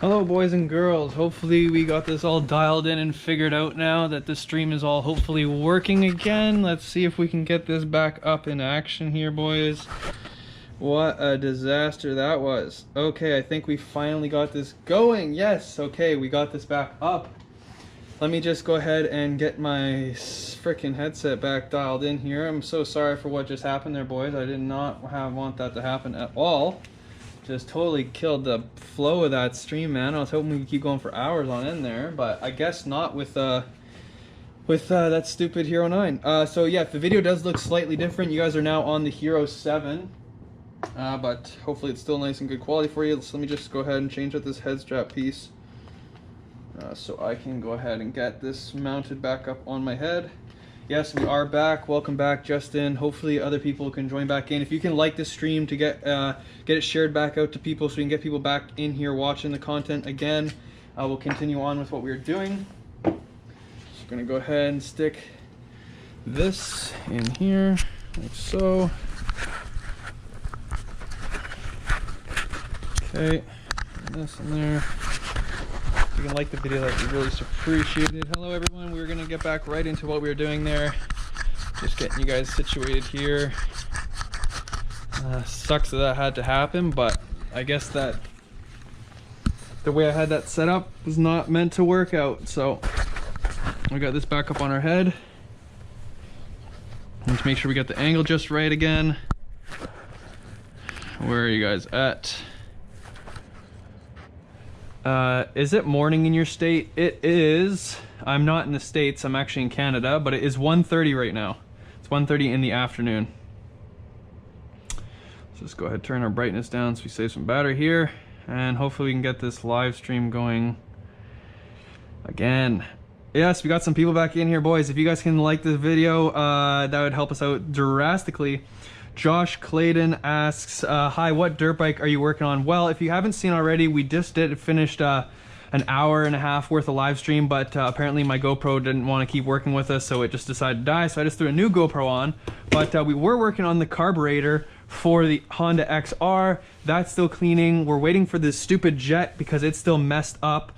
Hello boys and girls, hopefully we got this all dialed in and figured out now that the stream is all hopefully working again. Let's see if we can get this back up in action here, boys. What a disaster that was. Okay, I think we finally got this going. Yes, okay, we got this back up. Let me just go ahead and get my freaking headset back dialed in here. I'm so sorry for what just happened there, boys. I did not want that to happen at all. Just totally killed the flow of that stream, man. I was hoping we could keep going for hours on end there, but I guess not with that stupid Hero 9. So yeah, if the video does look slightly different, you guys are now on the Hero 7, but hopefully it's still nice and good quality for you. So let me just go ahead and change out this head strap piece, so I can go ahead and get this mounted back up on my head. Yes, we are back. Welcome back, Justin. Hopefully other people can join back in. If you can like this stream to get it shared back out to people so we can get people back in here watching the content again, we'll continue on with what we're doing. Just gonna go ahead and stick this in here, like so. Okay, and this in there. If you can like the video, that'd be really appreciated. Hello everyone, we're gonna get back right into what we were doing there. Just getting you guys situated here. Sucks that had to happen, but I guess that the way I had that set up was not meant to work out. So we got this back up on our head. Let's make sure we got the angle just right again. Where are you guys at? Is it morning in your state? It is. I'm not in the States, I'm actually in Canada, but it is 1:30 right now. It's 1:30 in the afternoon. Let's just go ahead and turn our brightness down so we save some battery here, and hopefully we can get this live stream going again. Yes, we got some people back in here, boys. If you guys can like this video, that would help us out drastically. Josh Clayton asks, hi, what dirt bike are you working on? Well, if you haven't seen already, we just finished an hour and a half worth of live stream, but apparently my GoPro didn't want to keep working with us, so it just decided to die, so I just threw a new GoPro on. But we were working on the carburetor for the Honda XR. That's still cleaning. We're waiting for this stupid jet because it's still messed up.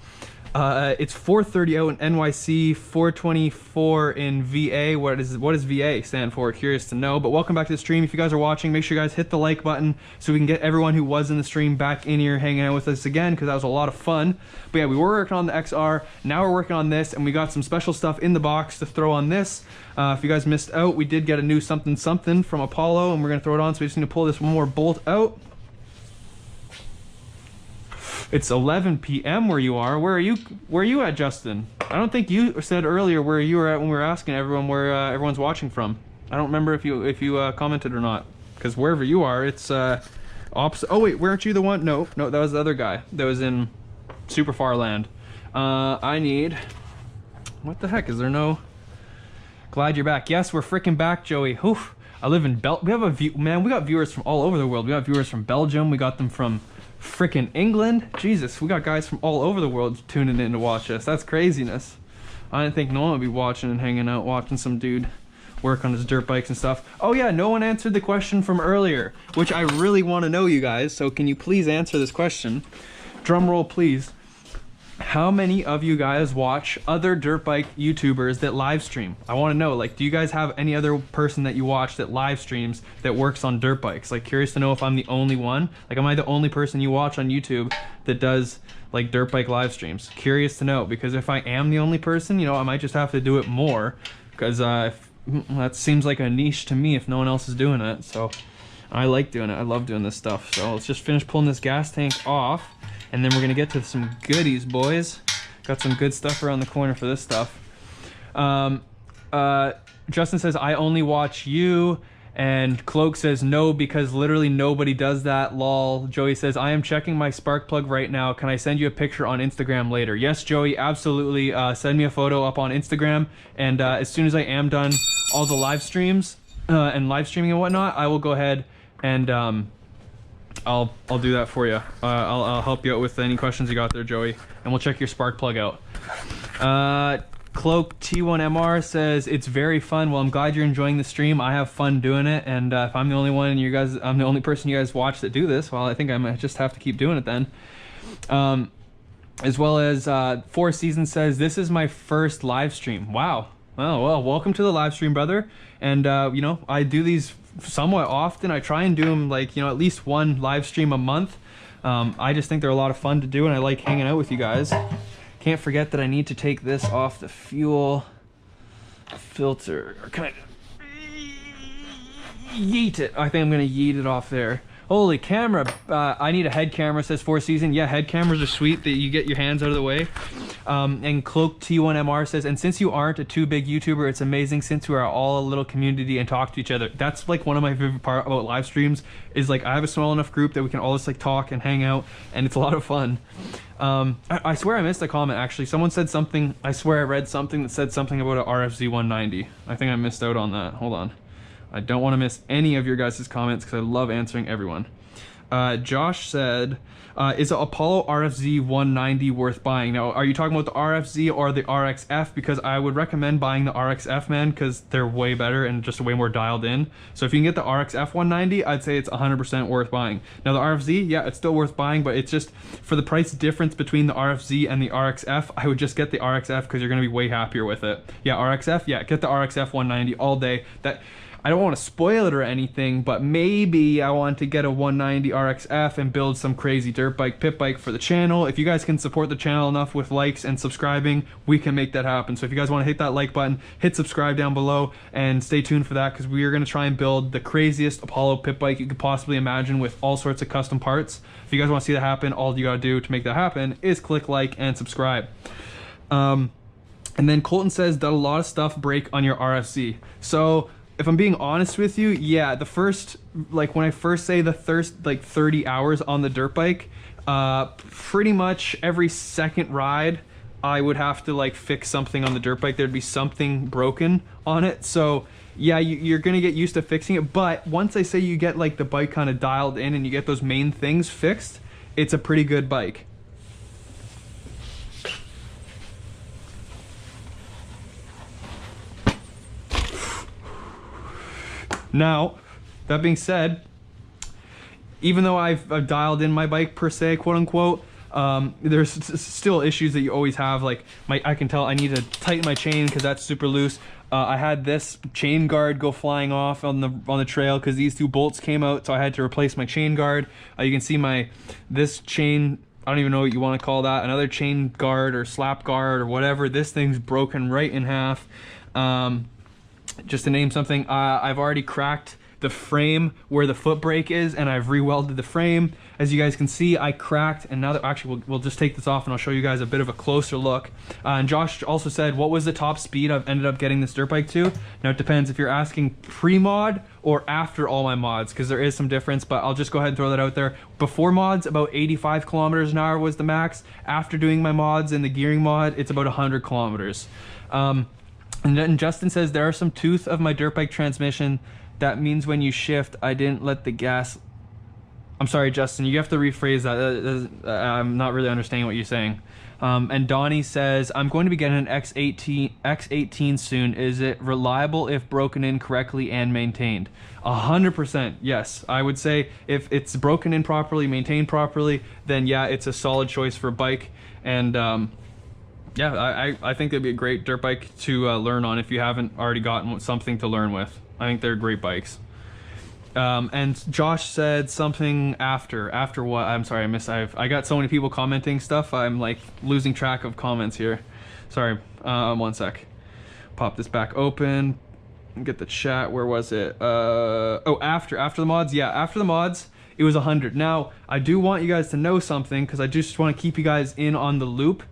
It's 430 out in NYC, 424 in VA. What does VA stand for? Curious to know. But welcome back to the stream. If you guys are watching, make sure you guys hit the like button so we can get everyone who was in the stream back in here hanging out with us again, because that was a lot of fun. But yeah, we were working on the XR. Now we're working on this, and we got some special stuff in the box to throw on this. If you guys missed out, we did get a new something from Apollo, and we're going to throw it on. So we just need to pull this one more bolt out. It's 11 p.m. where you are. Where are you at, Justin? I don't think you said earlier where you were at when we were asking everyone where everyone's watching from. I don't remember if you commented or not, because wherever you are, it's opposite. Oh wait, weren't you the one? No, that was the other guy that was in super far land. I need. What the heck? Is there no? Glad you're back. Yes, we're freaking back, Joey. Oof. I live in We have a view, man. We got viewers from all over the world. We got viewers from Belgium. We got them from freaking England. Jesus, we got guys from all over the world tuning in to watch us. That's craziness. I didn't think no one would be watching and hanging out watching some dude work on his dirt bikes and stuff. Oh yeah, no one answered the question from earlier, which I really want to know, you guys. So can you please answer this question? Drum roll, please. How many of you guys watch other dirt bike YouTubers that live stream? I want to know, like, do you guys have any other person that you watch that live streams that works on dirt bikes? Like, curious to know if I'm the only one. Like, am I the only person you watch on YouTube that does like dirt bike live streams? Curious to know, because if I am the only person, you know, I might just have to do it more, because that seems like a niche to me if no one else is doing it. So I like doing it. I love doing this stuff. So let's just finish pulling this gas tank off, and then we're gonna get to some goodies, boys. Got some good stuff around the corner for this stuff. Justin says, I only watch you. And Cloak says, no, because literally nobody does that, lol. Joey says, I am checking my spark plug right now. Can I send you a picture on Instagram later? Yes, Joey, absolutely. Send me a photo up on Instagram. And as soon as I am done all the live streams and live streaming and whatnot, I will go ahead and I'll do that for you. I'll help you out with any questions you got there, Joey. And we'll check your spark plug out. Cloak T1MR says, it's very fun. Well, I'm glad you're enjoying the stream. I have fun doing it, and if I'm the only one and I'm the only person you guys watch that do this, well, I think I might just have to keep doing it then. As well as Four Seasons says, this is my first live stream. Wow. Oh, well, welcome to the live stream, brother. And, you know, I do these somewhat often. I try and do them, like, you know, at least one live stream a month. I just think they're a lot of fun to do, and I like hanging out with you guys. Can't forget that I need to take this off the fuel filter. Or can I yeet it? I think I'm going to yeet it off there. Holy camera, I need a head camera, says Four Season. Yeah, head cameras are sweet, that you get your hands out of the way. And Cloak T1MR says, and since you aren't a too big YouTuber, it's amazing since we are all a little community and talk to each other. That's like one of my favorite part about live streams, is like I have a small enough group that we can all just like talk and hang out, and it's a lot of fun. I swear I missed a comment actually. Someone said something, I swear I read something that said something about an RFZ 190. I think I missed out on that. Hold on. I don't want to miss any of your guys' comments because I love answering everyone. Josh said, is an Apollo RFZ 190 worth buying? Now, are you talking about the RFZ or the RXF? Because I would recommend buying the RXF, man, because they're way better and just way more dialed in. So if you can get the RXF 190, I'd say it's 100% worth buying. Now the RFZ, yeah, it's still worth buying, but it's just for the price difference between the RFZ and the RXF, I would just get the RXF because you're going to be way happier with it. Yeah, RXF, yeah, get the RXF 190 all day. That, I don't want to spoil it or anything, but maybe I want to get a 190 RXF and build some crazy dirt bike, pit bike for the channel. If you guys can support the channel enough with likes and subscribing, we can make that happen. So if you guys want to hit that like button, hit subscribe down below, and stay tuned for that, because we are going to try and build the craziest Apollo pit bike you could possibly imagine with all sorts of custom parts. If you guys want to see that happen, all you got to do to make that happen is click like and subscribe. And then Colton says that a lot of stuff break on your RFC. So if I'm being honest with you, yeah, the first, like when I first say the first like 30 hours on the dirt bike, pretty much every second ride, I would have to like fix something on the dirt bike. There'd be something broken on it. So yeah, you're gonna get used to fixing it. But once I say you get like the bike kind of dialed in and you get those main things fixed, it's a pretty good bike. Now, that being said, even though I've dialed in my bike per se, quote unquote, there's still issues that you always have. Like I can tell I need to tighten my chain because that's super loose. I had this chain guard go flying off on the trail because these two bolts came out, so I had to replace my chain guard. You can see this chain, I don't even know what you want to call that, another chain guard or slap guard or whatever. This thing's broken right in half. Just to name something, I've already cracked the frame where the foot brake is, and I've re-welded the frame. As you guys can see, I cracked, and now that actually we'll just take this off and I'll show you guys a bit of a closer look. And Josh also said, what was the top speed I've ended up getting this dirt bike to? Now it depends if you're asking pre-mod or after all my mods, because there is some difference, but I'll just go ahead and throw that out there. Before mods, about 85 kilometers an hour was the max. After doing my mods and the gearing mod, it's about 100 kilometers. And then Justin says, there are some tooth of my dirt bike transmission. That means when you shift, I didn't let the gas. I'm sorry, Justin, you have to rephrase that. I'm not really understanding what you're saying. And Donnie says, I'm going to be getting an X18 soon. Is it reliable if broken in correctly and maintained? 100%, yes. I would say if it's broken in properly, maintained properly, then yeah, it's a solid choice for a bike. And yeah, I think it'd be a great dirt bike to learn on if you haven't already gotten something to learn with. I think they're great bikes. And Josh said something after what? I'm sorry, I got so many people commenting stuff, I'm like losing track of comments here. Sorry, one sec. Pop this back open, get the chat, where was it? Oh, after the mods, yeah, after the mods, it was 100. Now, I do want you guys to know something, because I just want to keep you guys in on the loop.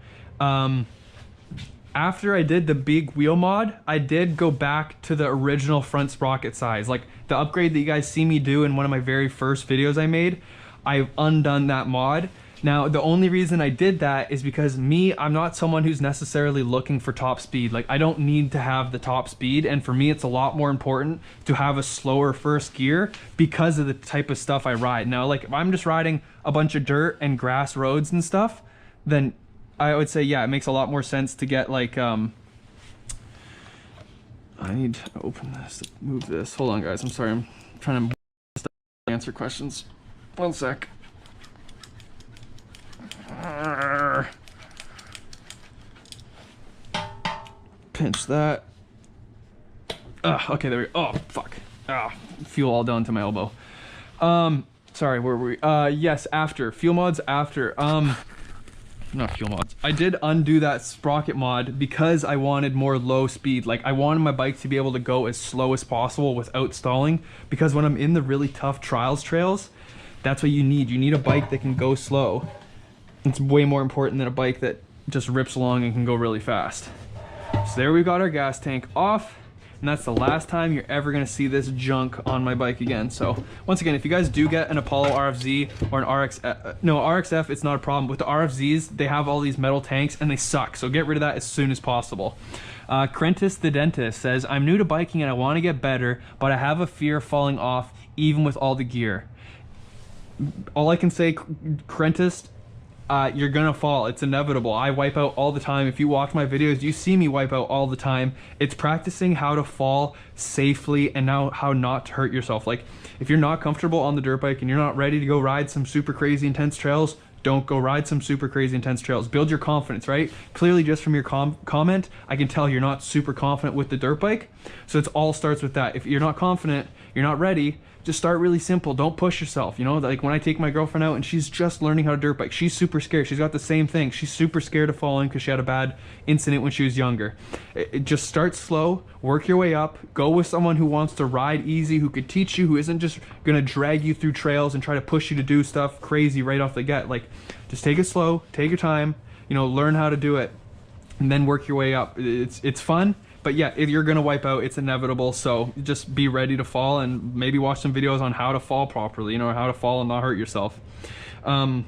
After I did the big wheel mod, I did go back to the original front sprocket size. Like the upgrade that you guys see me do in one of my very first videos I made, I've undone that mod. Now, the only reason I did that is because I'm not someone who's necessarily looking for top speed. Like I don't need to have the top speed. And for me, it's a lot more important to have a slower first gear because of the type of stuff I ride. Now, like if I'm just riding a bunch of dirt and grass roads and stuff, then I would say, yeah, it makes a lot more sense to get like, I need to open this, move this. Hold on, guys. I'm sorry. I'm trying to answer questions. One sec. pinch that. Okay, there we go. Oh, fuck. Fuel all down to my elbow. Sorry, where were we? Yes, after. Fuel mods after. Not fuel mods. I did undo that sprocket mod because I wanted more low speed. Like, I wanted my bike to be able to go as slow as possible without stalling, because when I'm in the really tough trials trails, that's what you need. You need a bike that can go slow. It's way more important than a bike that just rips along and can go really fast. So there we've got our gas tank off. And that's the last time you're ever gonna see this junk on my bike again. So once again, if you guys do get an Apollo RFZ or an RXF, it's not a problem. With the RFZs, they have all these metal tanks and they suck. So get rid of that as soon as possible. Crentis the dentist says, I'm new to biking and I wanna get better, but I have a fear of falling off even with all the gear. All I can say, Crentis, you're gonna fall. It's inevitable. I wipe out all the time. If you watch my videos, you see me wipe out all the time. It's practicing how to fall safely and now how not to hurt yourself. Like, if you're not comfortable on the dirt bike and you're not ready to go ride some super crazy intense trails, don't go ride some super crazy intense trails. Build your confidence, right? Clearly, just from your comment, I can tell you're not super confident with the dirt bike. So it all starts with that. If you're not confident, you're not ready, just start really simple. Don't push yourself. You know, like when I take my girlfriend out and she's just learning how to dirt bike, she's super scared. She's got the same thing. She's super scared of falling because she had a bad incident when she was younger. It just start slow, work your way up, go with someone who wants to ride easy, who could teach you, who isn't just gonna drag you through trails and try to push you to do stuff crazy right off the get. Like, just take it slow, take your time, you know, learn how to do it, and then work your way up. It's fun. But yeah, if you're gonna wipe out, it's inevitable. So just be ready to fall and maybe watch some videos on how to fall properly, you know, how to fall and not hurt yourself. Cloak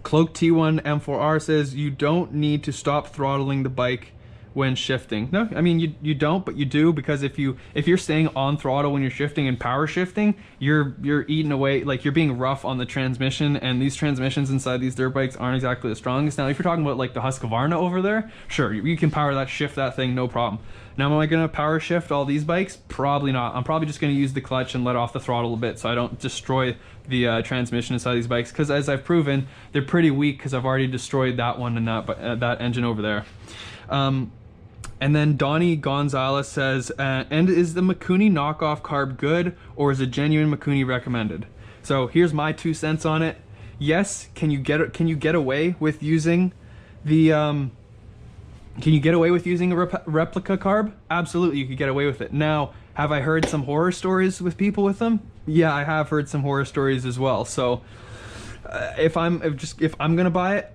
T1 M4R says, you don't need to stop throttling the bike when shifting. No, I mean, you don't, but you do, because if you're staying on throttle when you're shifting and power shifting, you're eating away, like you're being rough on the transmission, and these transmissions inside these dirt bikes aren't exactly the strongest. Now, if you're talking about like the Husqvarna over there, sure, you can power that, shift that thing, no problem. Now, am I gonna power shift all these bikes? Probably not. I'm probably just gonna use the clutch and let off the throttle a bit so I don't destroy the transmission inside these bikes, because as I've proven, they're pretty weak because I've already destroyed that one and that engine over there. And then Donnie Gonzalez says, and is the Mikuni knockoff carb good, or is a genuine Mikuni recommended? So here's my 2 cents on it. Yes, can you get away with using the can you get away with using a replica carb? Absolutely, you could get away with it. Now, have I heard some horror stories with people with them? Yeah, I have heard some horror stories as well. So if I'm gonna buy it,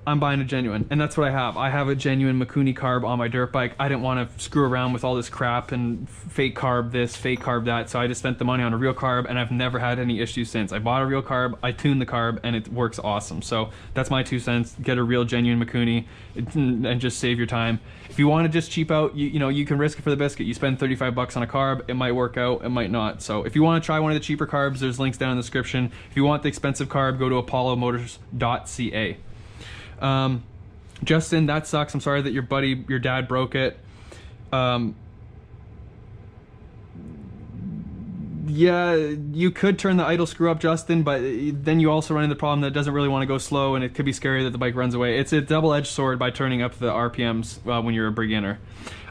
I'm buying a genuine, and that's what I have. I have a genuine Mikuni carb on my dirt bike. I didn't want to screw around with all this crap and fake carb this, fake carb that, so I just spent the money on a real carb, and I've never had any issues since. I bought a real carb, I tuned the carb, and it works awesome. So that's my 2 cents. Get a real genuine Mikuni and just save your time. If you want to just cheap out, you know, you can risk it for the biscuit. You spend 35 bucks on a carb, it might work out, it might not. So if you want to try one of the cheaper carbs, there's links down in the description. If you want the expensive carb, go to apollomotors.ca. Justin, that sucks. I'm sorry that your dad broke it. Yeah, you could turn the idle screw up, Justin, but then you also run into the problem that it doesn't really want to go slow, and it could be scary that the bike runs away. It's a double-edged sword by turning up the RPMs when you're a beginner.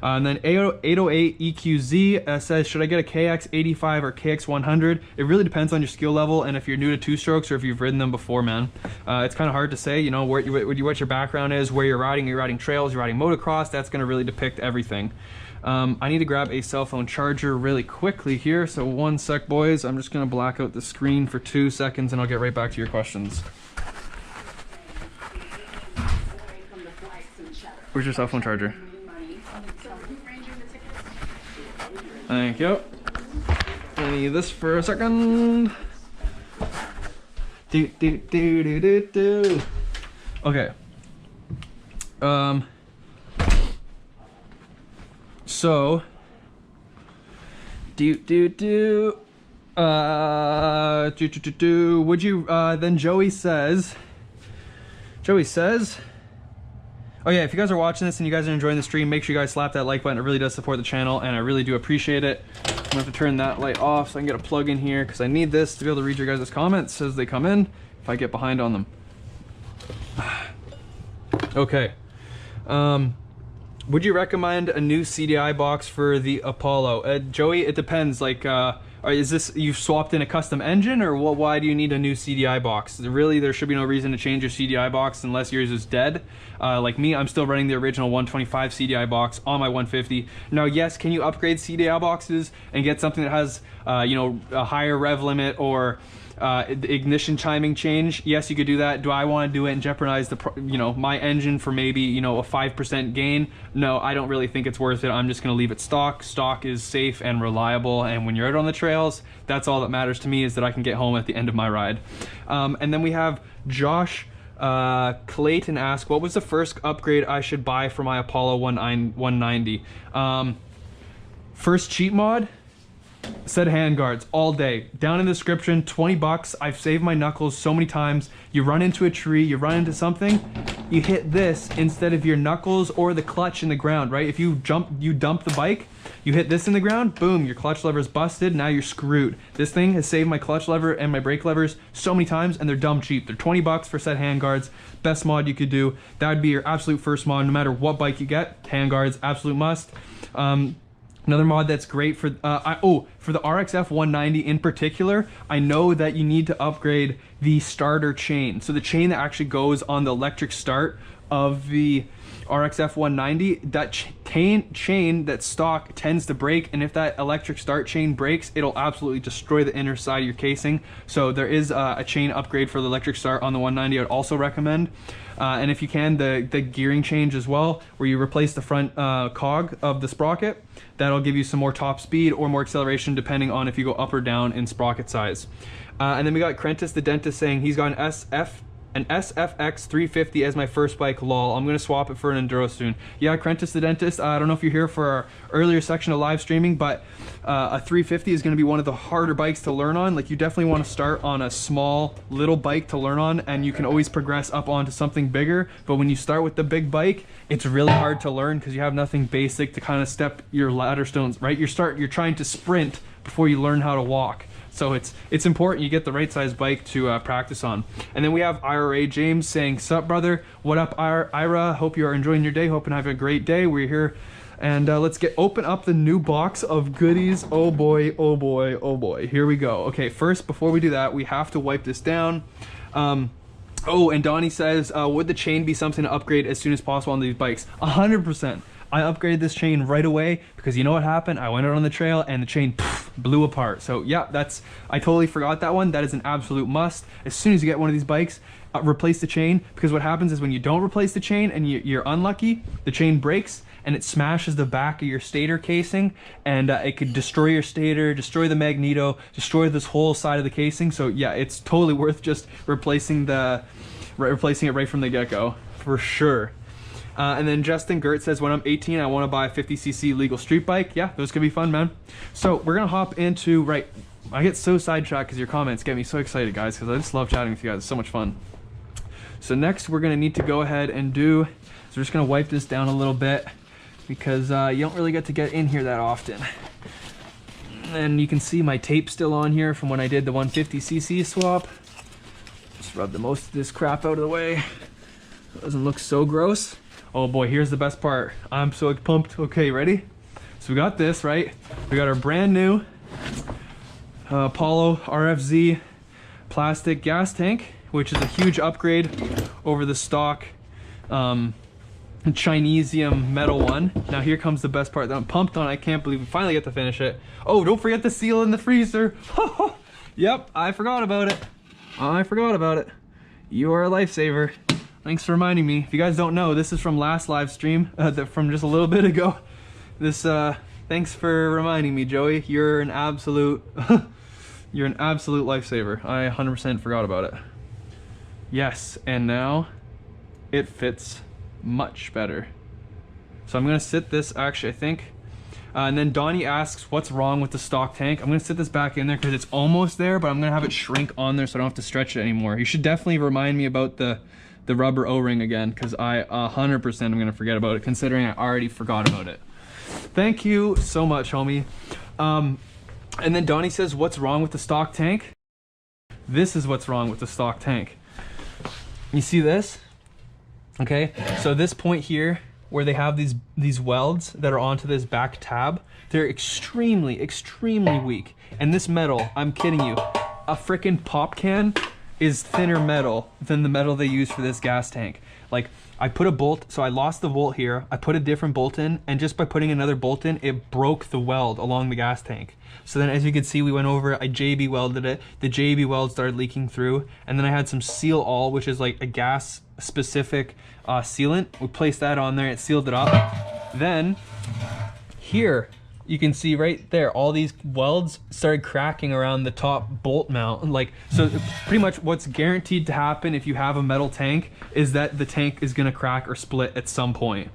And then 808 EQZ says, should I get a KX85 or KX100? It really depends on your skill level and if you're new to two-strokes or if you've ridden them before, man. It's kind of hard to say, you know, what your background is, where you're riding trails, you're riding motocross. That's going to really depict everything. I need to grab a cell phone charger really quickly here, so 1 sec, boys. I'm just going to black out the screen for 2 seconds and I'll get right back to your questions. Where's your cell phone charger? Thank you. I need this for a second. Okay. So, would you, then Joey says, oh yeah, if you guys are watching this and you guys are enjoying the stream, make sure you guys slap that like button. It really does support the channel, and I really do appreciate it. I'm gonna have to turn that light off so I can get a plug in here, because I need this to be able to read your guys' comments as they come in, if I get behind on them. Okay. Would you recommend a new CDI box for the Apollo? Joey, it depends. Like, is this, you've swapped in a custom engine, or what? Why do you need a new CDI box? Really, there should be no reason to change your CDI box unless yours is dead. Like me, I'm still running the original 125 CDI box on my 150. Now, yes, can you upgrade CDI boxes and get something that has, you know, a higher rev limit or the ignition timing change? Yes, you could do that. Do I want to do it and jeopardize the, you know, my engine for maybe, you know, a 5% gain? No, I don't really think it's worth it. I'm just going to leave it stock. Stock is safe and reliable, and when you're out on the trails, that's all that matters to me, is that I can get home at the end of my ride. And then we have Josh Clayton ask, what was the first upgrade I should buy for my Apollo 190? First cheat mod, set handguards all day. Down in the description, 20 bucks. I've saved my knuckles so many times. You run into a tree, you run into something, you hit this instead of your knuckles or the clutch in the ground, right? If you dump the bike, you hit this in the ground, boom, your clutch lever is busted, now you're screwed. This thing has saved my clutch lever and my brake levers so many times, and they're dumb cheap. They're 20 bucks for set handguards. Best mod you could do. That would be your absolute first mod, no matter what bike you get. Handguards, absolute must. Another mod that's great for, for the RXF 190 in particular, I know that you need to upgrade the starter chain. So the chain that actually goes on the electric start of the RXF 190, that chain that's stock tends to break, and if that electric start chain breaks, it'll absolutely destroy the inner side of your casing. So there is a chain upgrade for the electric start on the 190 I'd also recommend. And if you can, the gearing change as well, where you replace the front cog of the sprocket. That'll give you some more top speed or more acceleration depending on if you go up or down in sprocket size. And then we got Crentis the dentist saying he's got an SFX 350 as my first bike, lol. I'm gonna swap it for an Enduro soon. Yeah, Crentis the dentist, I don't know if you're here for our earlier section of live streaming, but a 350 is gonna be one of the harder bikes to learn on. Like, you definitely wanna start on a small little bike to learn on, and you can always progress up onto something bigger. But when you start with the big bike, it's really hard to learn because you have nothing basic to kind of step your ladder stones, right? You're trying to sprint before you learn how to walk. So it's important you get the right size bike to practice on. And then we have IRA James saying, sup brother, what up Ira, hope you are enjoying your day, hope and have a great day. We're here, and let's open up the new box of goodies. Oh boy, oh boy, oh boy, here we go. Okay, first, before we do that, we have to wipe this down. Oh, and Donnie says, would the chain be something to upgrade as soon as possible on these bikes? 100%. I upgraded this chain right away because you know what happened? I went out on the trail and the chain blew apart. So yeah, I totally forgot that one. That is an absolute must. As soon as you get one of these bikes, replace the chain, because what happens is when you don't replace the chain and you're unlucky, the chain breaks and it smashes the back of your stator casing, and it could destroy your stator, destroy the magneto, destroy this whole side of the casing. So yeah, it's totally worth just replacing it right from the get-go, for sure. And then Justin Gert says, when I'm 18, I want to buy a 50cc legal street bike. Yeah, those could be fun, man. So we're going to hop into, I get so sidetracked because your comments get me so excited, guys, because I just love chatting with you guys. It's so much fun. So next we're going to need to go ahead and so we're just going to wipe this down a little bit because you don't really get to get in here that often. And you can see my tape still on here from when I did the 150cc swap. Just rub the most of this crap out of the way. It doesn't look so gross. Oh boy, here's the best part. I'm so pumped. Okay, ready? So we got this, right? We got our brand new Apollo RFZ plastic gas tank, which is a huge upgrade over the stock Chinesium metal one. Now here comes the best part that I'm pumped on. I can't believe we finally get to finish it. Oh, don't forget the seal in the freezer. Yep, I forgot about it. I forgot about it. You are a lifesaver. Thanks for reminding me. If you guys don't know, this is from last live stream, from just a little bit ago. Thanks for reminding me, Joey. You're an absolute, you're an absolute lifesaver. I 100% forgot about it. Yes, and now it fits much better. So I'm gonna sit this, actually, I think. And then Donnie asks, what's wrong with the stock tank? I'm gonna sit this back in there because it's almost there, but I'm gonna have it shrink on there so I don't have to stretch it anymore. You should definitely remind me about the rubber O-ring again, because I 100% am gonna forget about it, considering I already forgot about it. Thank you so much, homie. And then Donnie says, what's wrong with the stock tank? This is what's wrong with the stock tank. You see this? Okay, so this point here, where they have these welds that are onto this back tab, they're extremely weak. And this metal, I'm kidding you, a freaking pop can is thinner metal than the metal they use for this gas tank. Like, I put a bolt, so I lost the bolt here, I put a different bolt in, and just by putting another bolt in, it broke the weld along the gas tank. So then, as you can see, we went over, I JB welded it, the JB weld started leaking through, and then I had some Seal All, which is like a gas specific sealant. We placed that on there, it sealed it up. Then, here, you can see right there, all these welds started cracking around the top bolt mount. Like, so pretty much what's guaranteed to happen if you have a metal tank is that the tank is gonna crack or split at some point.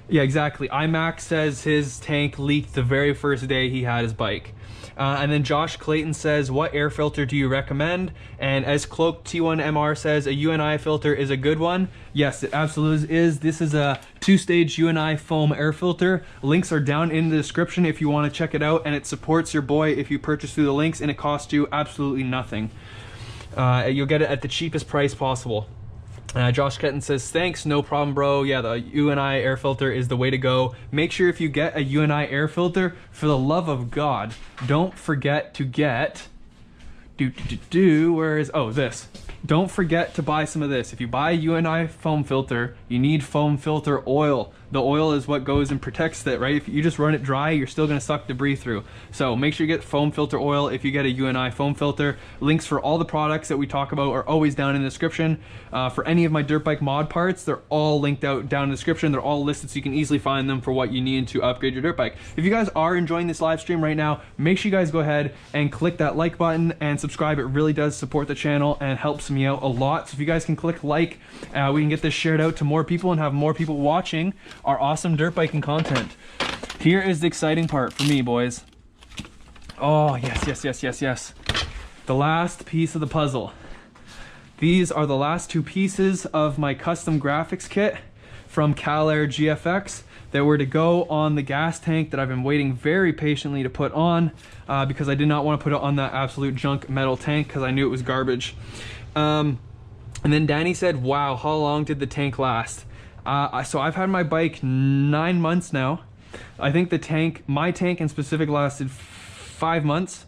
Yeah, exactly. iMac says his tank leaked the very first day he had his bike. And then Josh Clayton says, what air filter do you recommend? And as Cloak T1MR says, a UNI filter is a good one. Yes, it absolutely is. This is a 2-stage UNI foam air filter. Links are down in the description if you want to check it out, and it supports your boy if you purchase through the links, and it costs you absolutely nothing. You'll get it at the cheapest price possible. Josh Ketton says, thanks, no problem, bro. Yeah, the UNI air filter is the way to go. Make sure if you get a UNI air filter, for the love of God, don't forget to get, where is, oh, this. Don't forget to buy some of this. If you buy a UNI foam filter, you need foam filter oil. The oil is what goes and protects it, right? If you just run it dry, you're still gonna suck debris through. So make sure you get foam filter oil if you get a UNI foam filter. Links for all the products that we talk about are always down in the description. For any of my dirt bike mod parts, they're all linked out down in the description. They're all listed so you can easily find them for what you need to upgrade your dirt bike. If you guys are enjoying this live stream right now, make sure you guys go ahead and click that like button and subscribe. It really does support the channel and helps me out a lot. So if you guys can click like, we can get this shared out to more people and have more people watching our awesome dirt biking content. Here is the exciting part for me, boys. Oh, yes. The last piece of the puzzle. These are the last two pieces of my custom graphics kit from CalAir GFX that were to go on the gas tank that I've been waiting very patiently to put on because I did not want to put it on that absolute junk metal tank because I knew it was garbage. And then Danny said, wow, how long did the tank last? So I've had my bike 9 months now. I think the tank, my tank in specific, lasted 5 months,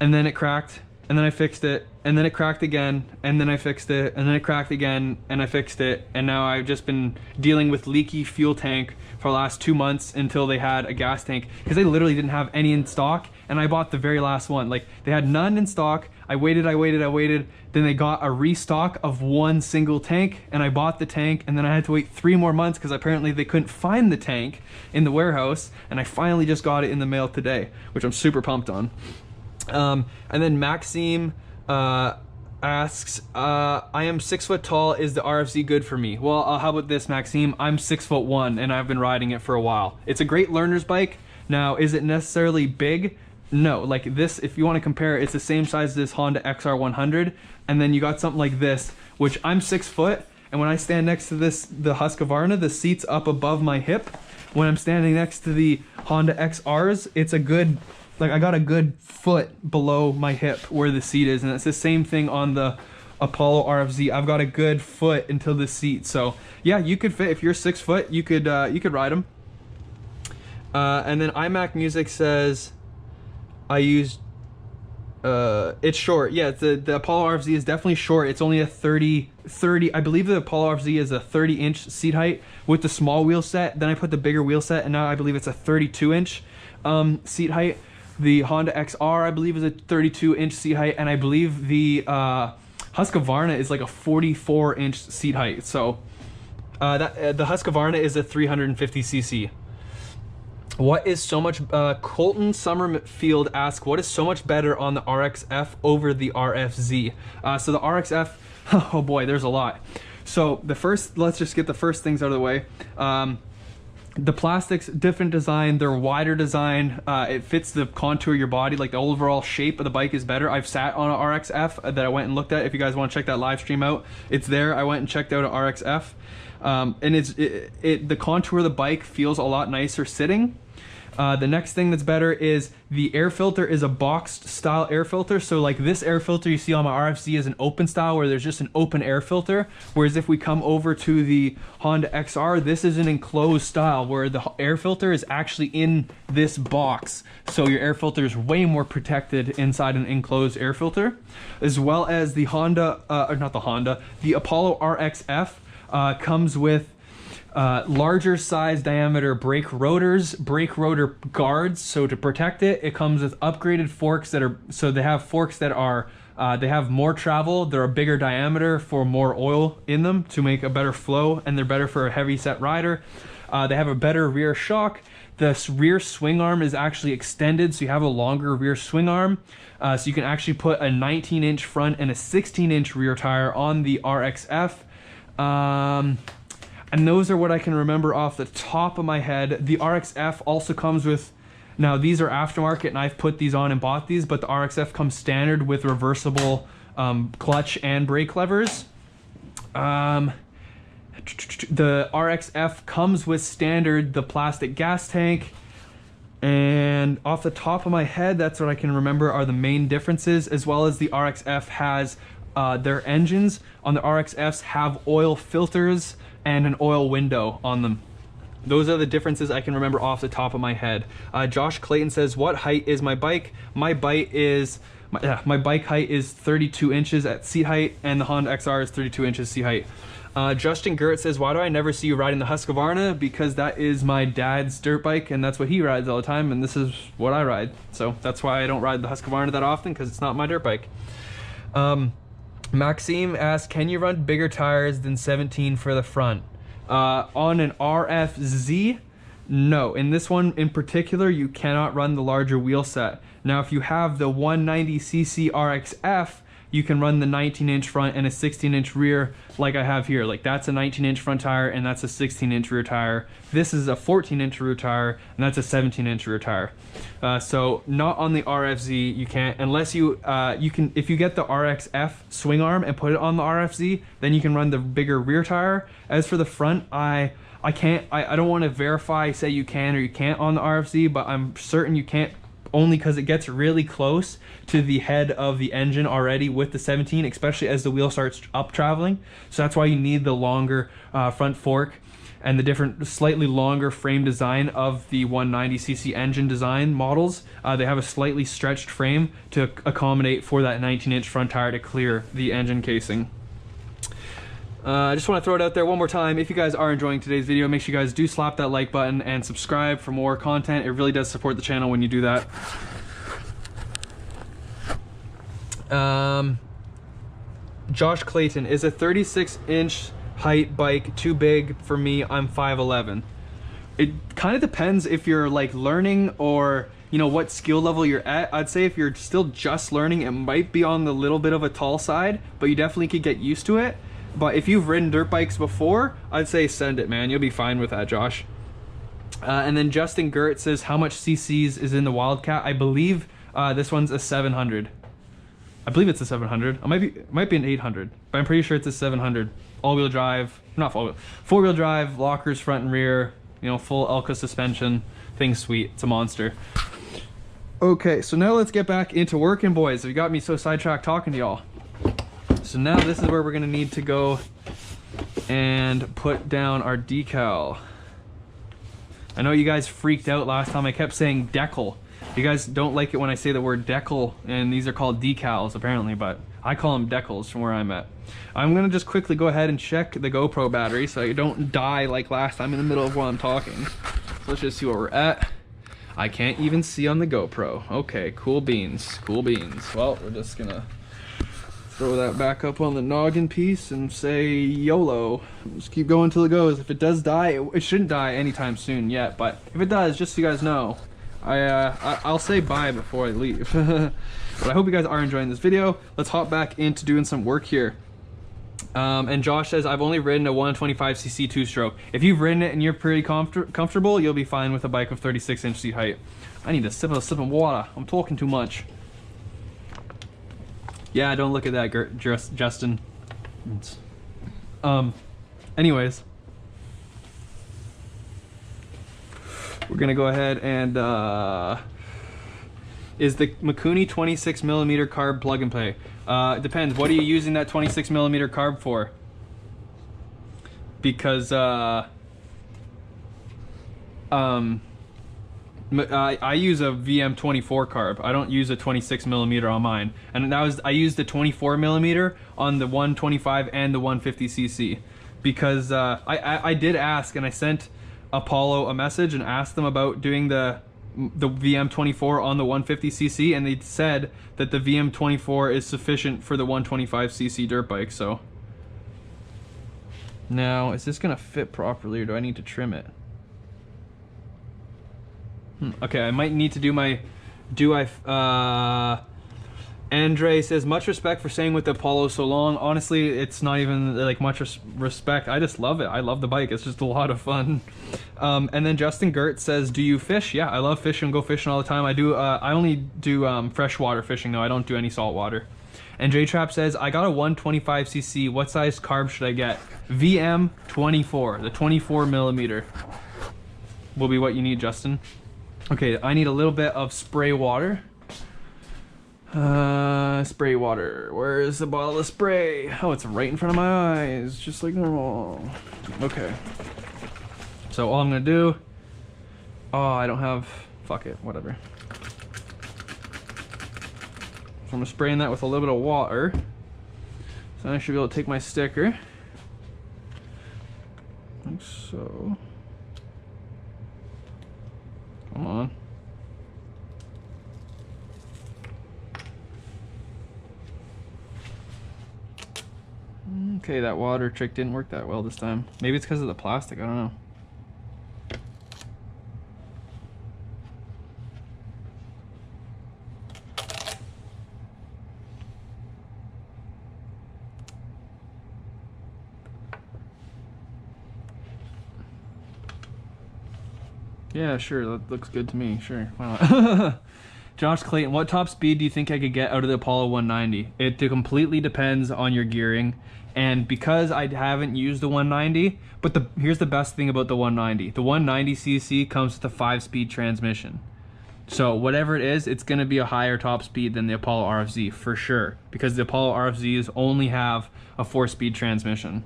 and then it cracked, and then I fixed it, and then it cracked again, and then I fixed it, and then it cracked again, and I fixed it, and now I've just been dealing with leaky fuel tank for the last 2 months until they had a gas tank, because they literally didn't have any in stock, and I bought the very last one. Like, they had none in stock. I waited, then they got a restock of one single tank, and I bought the tank, and then I had to wait 3 more months because apparently they couldn't find the tank in the warehouse, and I finally just got it in the mail today, which I'm super pumped on. And then Maxime asks, I am 6 foot tall, is the RFZ good for me? Well, how about this, Maxime? I'm 6'1", and I've been riding it for a while. It's a great learner's bike. Now, is it necessarily big? No, like this, if you want to compare, it's the same size as this Honda XR100, and then you got something like this, which I'm 6 foot, and when I stand next to this, the Husqvarna, the seat's up above my hip. When I'm standing next to the Honda XRs, it's a good, like, I got a good foot below my hip where the seat is, and it's the same thing on the Apollo RFZ. I've got a good foot until the seat, so yeah, you could fit, if you're 6 foot, you could ride them. And then iMac Music says, I used, it's short. Yeah, the Apollo RFZ is definitely short. It's only a 30, I believe the Apollo RFZ is a 30-inch seat height with the small wheel set. Then I put the bigger wheel set, and now I believe it's a 32-inch seat height. The Honda XR, I believe, is a 32-inch seat height, and I believe the Husqvarna is like a 44-inch seat height. So the Husqvarna is a 350cc. What is so much, Colton Summerfield asks, what is so much better on the RXF over the RFZ? So the RXF, oh boy, there's a lot. So the first, let's just get the first things out of the way. The plastics, different design, they're wider design, it fits the contour of your body, like the overall shape of the bike is better. I've sat on an RXF that I went and looked at. If you guys want to check that live stream out, it's there. I went and checked out an RXF. And the contour of the bike feels a lot nicer sitting. The next thing that's better is the air filter is a boxed style air filter. So like this air filter you see on my RFZ is an open style where there's just an open air filter. Whereas if we come over to the Honda XR, this is an enclosed style where the air filter is actually in this box. So your air filter is way more protected inside an enclosed air filter. As well as the the Apollo RXF comes with larger size diameter brake rotors, brake rotor guards. So to protect it, it comes with upgraded forks that are, so they have forks that are, they have more travel, they're a bigger diameter for more oil in them to make a better flow, and they're better for a heavy set rider. They have a better rear shock. The rear swing arm is actually extended, so you have a longer rear swing arm. So you can actually put a 19-inch front and a 16-inch rear tire on the RXF. And those are what I can remember off the top of my head. The RXF also comes with, now these are aftermarket and I've put these on and bought these, but the RXF comes standard with reversible clutch and brake levers. The RXF comes with standard, the plastic gas tank. And off the top of my head, that's what I can remember are the main differences, as well as the RXF has their engines on the RXFs have oil filters and an oil window on them. Those are the differences I can remember off the top of my head. Josh Clayton says, what height is my bike? My bike height is 32 inches at seat height, and the Honda XR is 32 inches seat height. Justin Gert says, why do I never see you riding the Husqvarna? Because that is my dad's dirt bike and that's what he rides all the time, and this is what I ride. So that's why I don't ride the Husqvarna that often, because it's not my dirt bike. Maxime asks, can you run bigger tires than 17 for the front? On an RFZ, no. In this one in particular, you cannot run the larger wheel set. Now, if you have the 190cc RXF, you can run the 19-inch front and a 16-inch rear like I have here. Like that's a 19-inch front tire and that's a 16-inch rear tire. This is a 14-inch rear tire and that's a 17-inch rear tire. So not on the RFZ, you can't, unless you, if you get the RXF swing arm and put it on the RFZ, then you can run the bigger rear tire. As for the front, I don't want to verify, say you can or you can't on the RFZ, but I'm certain you can't, only because it gets really close to the head of the engine already with the 17, especially as the wheel starts up traveling. So that's why you need the longer front fork and the different slightly longer frame design of the 190cc engine design models. They have a slightly stretched frame to accommodate for that 19-inch front tire to clear the engine casing. I just want to throw it out there one more time. If you guys are enjoying today's video, make sure you guys do slap that like button and subscribe for more content. It really does support the channel when you do that. Josh Clayton, is a 36-inch height bike too big for me? I'm 5'11". It kind of depends if you're like learning or you know what skill level you're at. I'd say if you're still just learning, it might be on the little bit of a tall side, but you definitely could get used to it. But if you've ridden dirt bikes before, I'd say send it, man. You'll be fine with that, Josh. And then Justin Gert says, how much CCs is in the Wildcat? I believe this one's a 700. I believe it's a 700. It might be an 800, but I'm pretty sure it's a 700. All-wheel drive, not all-wheel, four-wheel drive, lockers front and rear, you know, full Elka suspension. Thing's sweet. It's a monster. Okay, so now let's get back into working, boys. You got me so sidetracked talking to y'all. So now this is where we're gonna need to go and put down our decal. I know you guys freaked out last time. I kept saying decal. You guys don't like it when I say the word decal, and these are called decals apparently, but I call them decals from where I'm at. I'm gonna just quickly go ahead and check the GoPro battery so you don't die like last time in the middle of while I'm talking. So let's just see where we're at. I can't even see on the GoPro. Okay, cool beans, cool beans. Well, we're just gonna throw that back up on the noggin piece and say YOLO. Just keep going till it goes. If it does die, it shouldn't die anytime soon yet, but if it does, just so you guys know, I'll say bye before I leave. But I hope you guys are enjoying this video. Let's hop back into doing some work here. And Josh says, I've only ridden a 125cc two-stroke. If you've ridden it and you're pretty comfortable, you'll be fine with a bike of 36-inch seat height. I need a sip of water. I'm talking too much. Yeah, don't look at that, Justin. Anyways. We're gonna go ahead and is the Mikuni 26mm carb plug and play? It depends. What are you using that 26mm carb for? Because I use a VM24 carb. I don't use a 26mm on mine, and I used the 24mm on the 125 and the 150cc because I did ask, and I sent Apollo a message and asked them about doing the VM24 on the 150cc, and they said that the VM24 is sufficient for the 125cc dirt bike. So now, is this gonna fit properly, or do I need to trim it? Okay, I might need to do my, Andre says, much respect for staying with the Apollo so long. Honestly, it's not even like much respect. I just love it. I love the bike. It's just a lot of fun. And then Justin Gert says, do you fish? Yeah, I love fishing, go fishing all the time. I do, I only do freshwater fishing though. I don't do any saltwater. And J-Trap says, I got a 125cc. What size carb should I get? VM24, the 24mm will be what you need, Justin. Okay, I need a little bit of spray water. Spray water. Where's the bottle of spray? Oh, it's right in front of my eyes, just like normal. Okay. So all I'm gonna do, oh, I don't have, fuck it, whatever. So I'm spraying that with a little bit of water. So I should be able to take my sticker. Like so. Come on. Okay, that water trick didn't work that well this time. Maybe it's because of the plastic, I don't know. Yeah, sure, that looks good to me, sure, why not? Josh Clayton, what top speed do you think I could get out of the Apollo 190? It completely depends on your gearing, and because I haven't used the 190, but here's the best thing about the 190. The 190cc comes with a 5-speed transmission. So whatever it is, it's gonna be a higher top speed than the Apollo RFZ for sure, because the Apollo RFZs only have a 4-speed transmission.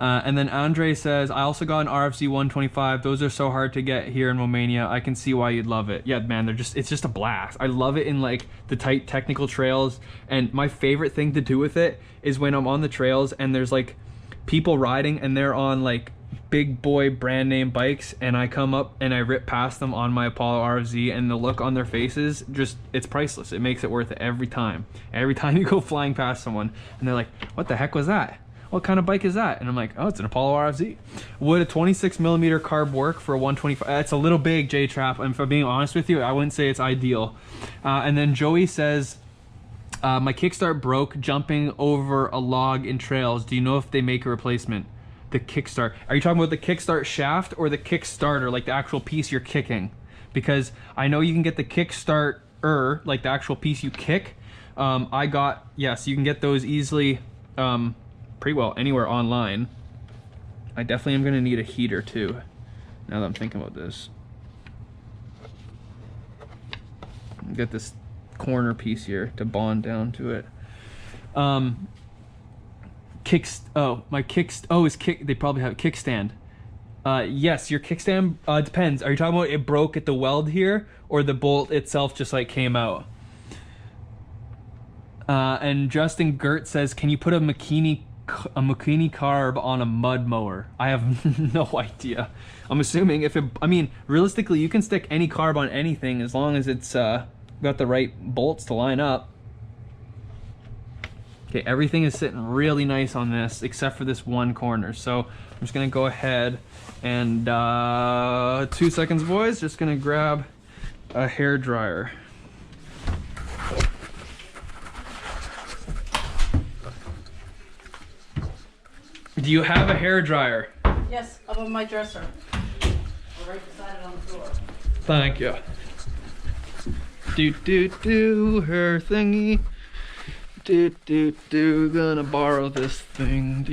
And then Andre says, I also got an RFZ 125. Those are so hard to get here in Romania. I can see why you'd love it. Yeah, man, it's just a blast. I love it in like the tight technical trails. And my favorite thing to do with it is when I'm on the trails and there's like people riding and they're on like big boy brand name bikes, and I come up and I rip past them on my Apollo RFZ, and the look on their faces, just, it's priceless. It makes it worth it every time. Every time you go flying past someone and they're like, what the heck was that? What kind of bike is that? And I'm like, oh, it's an Apollo RFZ. Would a 26mm carb work for a 125? It's a little big, J-Trap. And for being honest with you, I wouldn't say it's ideal. And then Joey says, my Kickstart broke jumping over a log in trails. Do you know if they make a replacement? The Kickstart. Are you talking about the Kickstart shaft or the Kickstarter, like the actual piece you're kicking? Because I know you can get the Kickstarter, like the actual piece you kick. Yes, you can get those easily. Pretty well anywhere online. I definitely am gonna need a heater too, now that I'm thinking about this. Get this corner piece here to bond down to it. They probably have a kickstand. Yes, your kickstand depends. Are you talking about it broke at the weld here, or the bolt itself just like came out? And Justin Gert says, can you put a MIKUNI carb on a mud mower? I have no idea. I'm assuming I mean, realistically, you can stick any carb on anything as long as it's got the right bolts to line up. Okay, everything is sitting really nice on this except for this one corner. So I'm just gonna go ahead and 2 seconds, boys. Just gonna grab a hair dryer. Do you have a hair dryer? Yes, up on my dresser. Right beside it on the floor. Thank you. Her thingy. Gonna borrow this thing.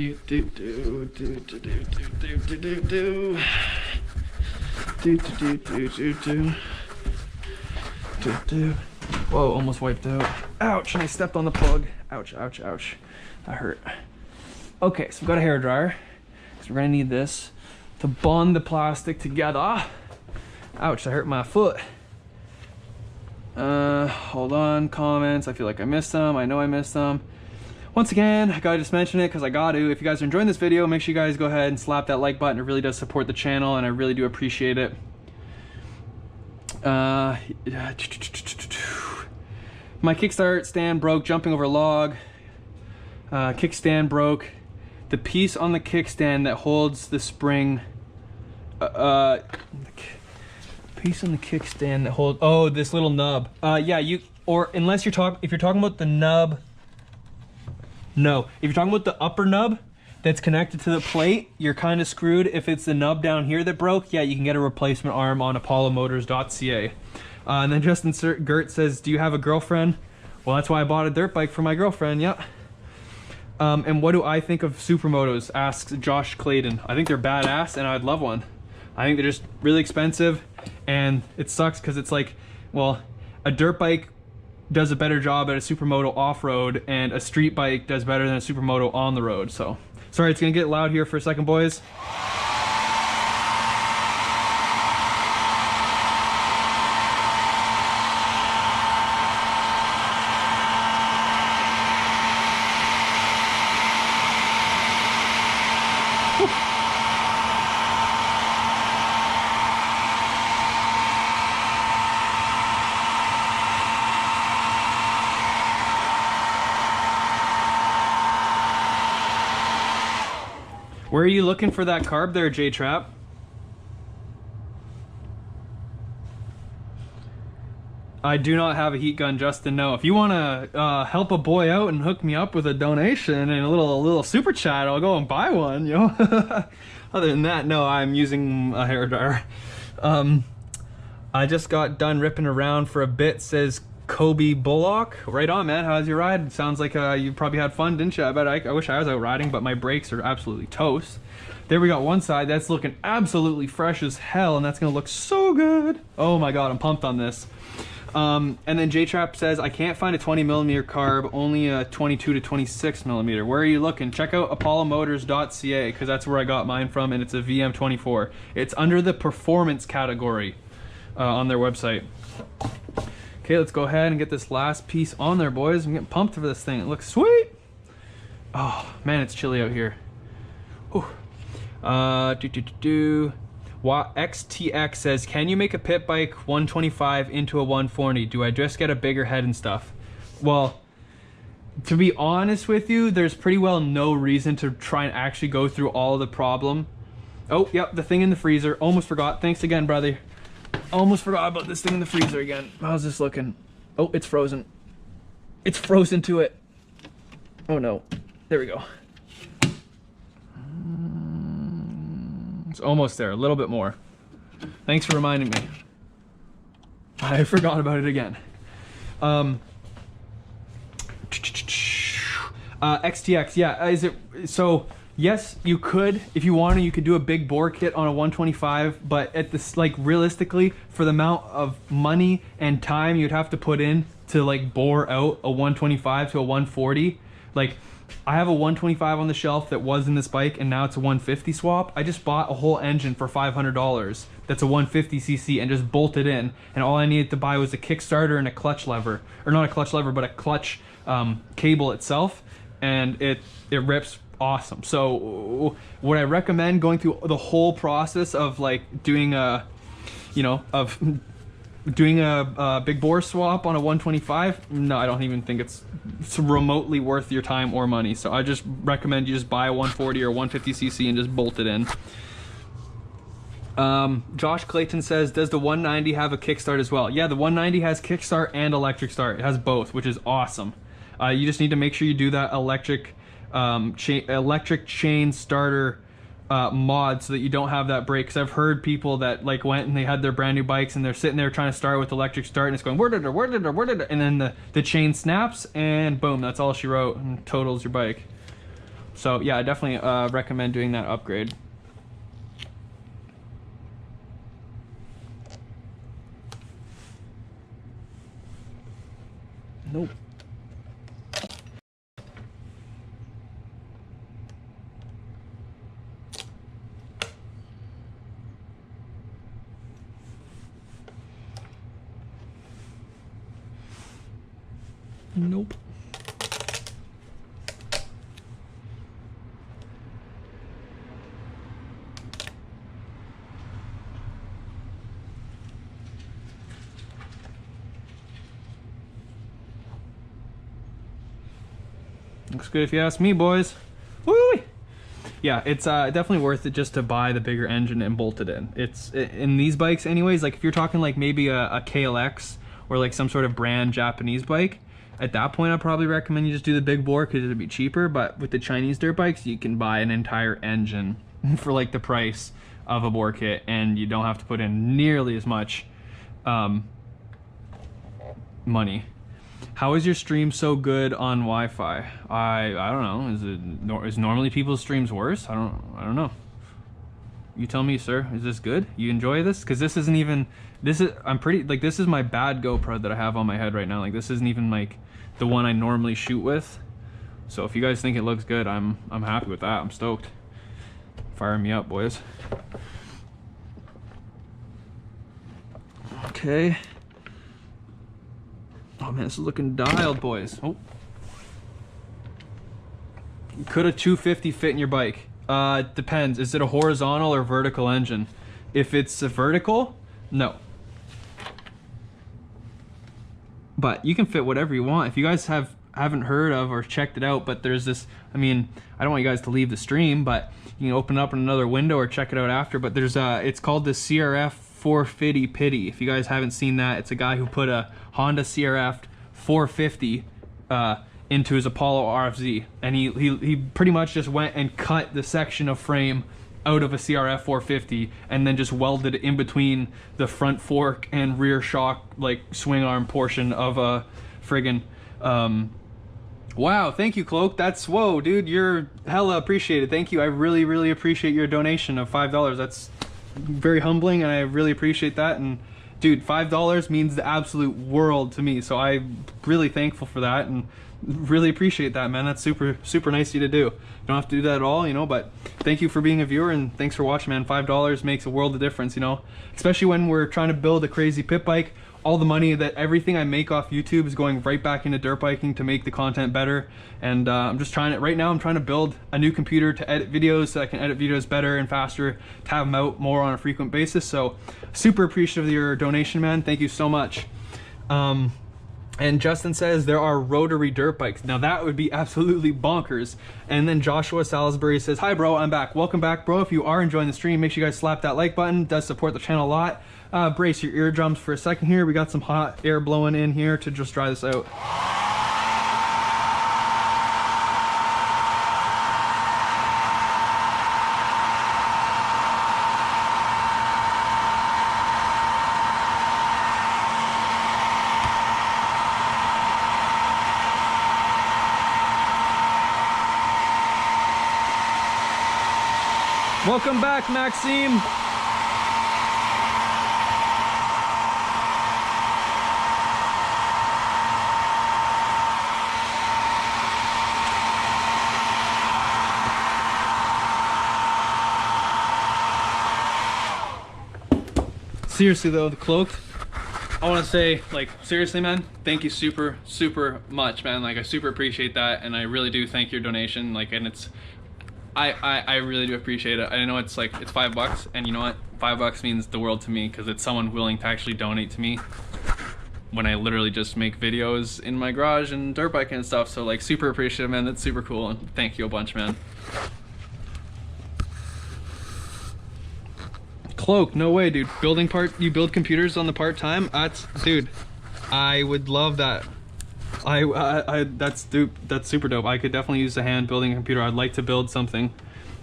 Whoa, almost wiped out. Ouch, and I stepped on the plug. Ouch, ouch, ouch. That hurt. Okay, so we've got a hairdryer. So we're gonna need this to bond the plastic together. Ouch, that hurt my foot. Hold on, comments. I feel like I missed them. I know I missed them. Once again, I gotta just mention it because I got to. If you guys are enjoying this video, make sure you guys go ahead and slap that like button. It really does support the channel and I really do appreciate it. My kickstart stand broke jumping over a log. Kickstand broke. The piece on the kickstand that holds the spring. Piece on the kickstand that holds. Oh, this little nub. Yeah, unless you're if you're talking about the nub. No, if you're talking about the upper nub that's connected to the plate, you're kind of screwed. If it's the nub down here that broke, yeah, you can get a replacement arm on apollomotors.ca. And then Justin Gert says, do you have a girlfriend? Well, that's why I bought a dirt bike for my girlfriend, yeah. And what do I think of supermotos? Asks Josh Clayton. I think they're badass and I'd love one. I think they're just really expensive and it sucks because it's like, well, a dirt bike does a better job at a supermoto off-road and a street bike does better than a supermoto on the road. So sorry, it's gonna get loud here for a second, boys. Where are you looking for that carb there, J-Trap? I do not have a heat gun, Justin, no. If you want to help a boy out and hook me up with a donation and a little super chat, I'll go and buy one, you know? Other than that, no, I'm using a hairdryer. I just got done ripping around for a bit, says Kobe Bullock. Right on, man. How's your ride? Sounds like you probably had fun, didn't you? I bet I wish I was out riding, but my brakes are absolutely toast. There we got one side that's looking absolutely fresh as hell, and that's gonna look so good. Oh my god, I'm pumped on this. And then J-Trap says, I can't find a 20mm carb, only a 22 to 26mm. Where are you looking? Check out apollomotors.ca because that's where I got mine from, and it's a VM24. It's under the performance category on their website. Okay, let's go ahead and get this last piece on there, boys. I'm getting pumped for this thing. It looks sweet. Oh, man, it's chilly out here. Whew. XTX says, can you make a pit bike 125 into a 140? Do I just get a bigger head and stuff? Well, to be honest with you, there's pretty well no reason to try and actually go through all the problem. Oh, yep, the thing in the freezer. Almost forgot. Thanks again, brother. Almost forgot about this thing in the freezer again. How's this looking? Oh, it's frozen. It's frozen to it. Oh no. There we go. It's almost there. A little bit more. Thanks for reminding me. I forgot about it again. XTX, yeah. Is it so? Yes, you could, if you wanted, you could do a big bore kit on a 125, but at this, like, realistically, for the amount of money and time you'd have to put in to, like, bore out a 125 to a 140, like, I have a 125 on the shelf that was in this bike, and now it's a 150 swap. I just bought a whole engine for $500 that's a 150cc and just bolted in, and all I needed to buy was a Kickstarter and a clutch lever, or not a clutch lever, but a clutch cable itself, and it rips awesome. So would I recommend going through the whole process of like doing a, you know, of doing a big bore swap on a 125? No, I don't even think it's remotely worth your time or money. So I just recommend you just buy a 140 or 150cc and just bolt it in. Josh Clayton says, does the 190 have a kickstart as well? Yeah, the 190 has kickstart and electric start. It has both, which is awesome. You just need to make sure you do that electric chain starter mod so that you don't have that break, because I've heard people that like went and they had their brand new bikes and they're sitting there trying to start with electric start and it's going where did it, and then the chain snaps and boom, that's all she wrote and totals your bike. So yeah, I definitely recommend doing that upgrade. Nope. Nope. Looks good if you ask me, boys. Woo! Yeah, it's definitely worth it just to buy the bigger engine and bolt it in. It's in these bikes anyways, like if you're talking like maybe a KLX or like some sort of brand Japanese bike, at that point I'd probably recommend you just do the big bore because it'd be cheaper. But with the Chinese dirt bikes, you can buy an entire engine for like the price of a bore kit, and you don't have to put in nearly as much money. How is your stream so good on Wi-Fi? I don't know. Is normally people's streams worse? I don't know. You tell me, sir. Is this good? You enjoy this? Because this isn't even. This is this is my bad GoPro that I have on my head right now. Like this isn't even like the one I normally shoot with. So if you guys think it looks good, I'm happy with that. I'm stoked. Fire me up, boys. Okay. Oh man, this is looking dialed, boys. Oh. Could a 250 fit in your bike? Depends. Is it a horizontal or vertical engine? If it's a vertical, no. But you can fit whatever you want. If you guys haven't heard of or checked it out, but there's this, I mean, I don't want you guys to leave the stream, but you can open it up in another window or check it out after. But there's it's called the CRF 450 Pity. If you guys haven't seen that, it's a guy who put a Honda CRF 450 into his Apollo RFZ, and he pretty much just went and cut the section of frame out of a CRF 450 and then just welded it in between the front fork and rear shock like swing arm portion of a friggin' wow, thank you, Cloak. That's, whoa, dude, you're hella appreciated. Thank you. I really appreciate your donation of $5. That's very humbling, and I really appreciate that. And dude, $5 means the absolute world to me, so I'm really thankful for that and really appreciate that, man. That's super nice of you to do. You don't have to do that at all, you know, but thank you for being a viewer and thanks for watching, man. $5 makes a world of difference, you know, especially when we're trying to build a crazy pit bike. All the money that everything I make off YouTube is going right back into dirt biking to make the content better. And I'm just trying to, right now I'm trying to build a new computer to edit videos so I can edit videos better and faster, to have them out more on a frequent basis. So super appreciative of your donation, man. Thank you so much. And Justin says there are rotary dirt bikes. Now that would be absolutely bonkers. And then Joshua Salisbury says, hi bro, I'm back. Welcome back, bro. If you are enjoying the stream, make sure you guys slap that like button. It does support the channel a lot. Brace your eardrums for a second here. We got some hot air blowing in here to just dry this out. Welcome back, Maxime. Seriously though, the Cloaked, I want to say, like, seriously, man, thank you super much, man. Like, I super appreciate that, and I really do thank your donation. Like, and it's, I really do appreciate it. I know it's like, it's $5, and you know what, $5 means the world to me because it's someone willing to actually donate to me when I literally just make videos in my garage and dirt biking and stuff. So like, super appreciative, man. That's super cool, and thank you a bunch, man. Cloak, no way, dude. You build computers on the part-time? That's, dude, I would love that. That's super dope. I could definitely use a hand building a computer. I'd like to build something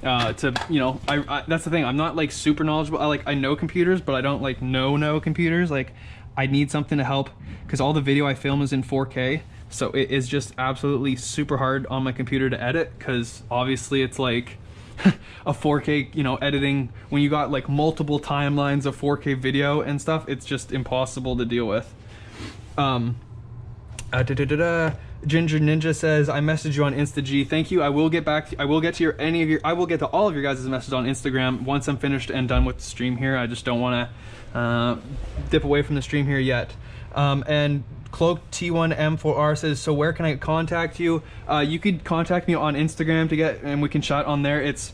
to, you know, that's the thing. I'm not like super knowledgeable. I know computers, but I don't like know computers. Like, I need something to help because all the video I film is in 4K. So it is just absolutely super hard on my computer to edit because obviously it's like a 4K, you know, editing when you got like multiple timelines of 4K video and stuff. It's just impossible to deal with. Ginger Ninja says, I messaged you on InstaG. Thank you. I will get back to, I will get to all of your guys' messages on Instagram once I'm finished and done with the stream here. I just don't want to dip away from the stream here yet. And Cloak T1M4R says, so where can I contact you? You could contact me on Instagram and we can chat on there. It's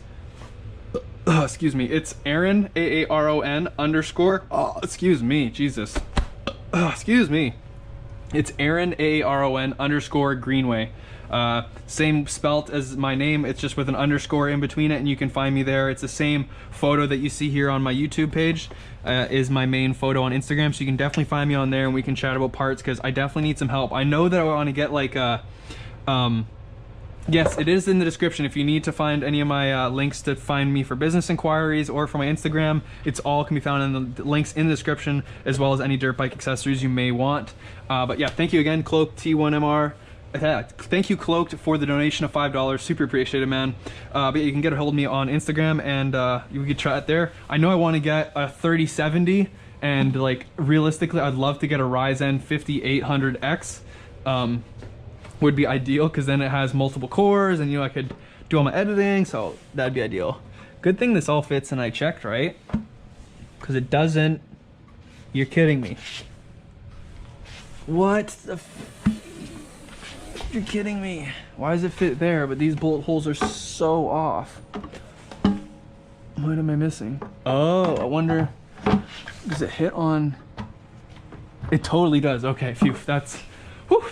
excuse me, it's Aaron, AARON _ excuse me, Jesus. Excuse me. It's Aaron, AARON _ Greenway. Same spelt as my name, it's just with an underscore in between it, and you can find me there. It's the same photo that you see here on my YouTube page, is my main photo on Instagram, so you can definitely find me on there and we can chat about parts, because I definitely need some help. I know that I want to get like a, yes, it is in the description. If you need to find any of my links to find me for business inquiries or for my Instagram, it's all can be found in the links in the description, as well as any dirt bike accessories you may want. But yeah, thank you again, Cloak T1MR. Thank you, Cloaked, for the donation of $5. Super appreciate it, man. But yeah, you can get a hold of me on Instagram, and you can try it there. I know I want to get a 3070, and like realistically, I'd love to get a Ryzen 5800X. Would be ideal, because then it has multiple cores, and you know, I could do all my editing, so that'd be ideal. Good thing this all fits, and I checked, right? Because it doesn't. You're kidding me. What the you're kidding me. Why does it fit there, but these bolt holes are so off? What am I missing? Oh, I wonder, does it hit on? It totally does. Okay, phew,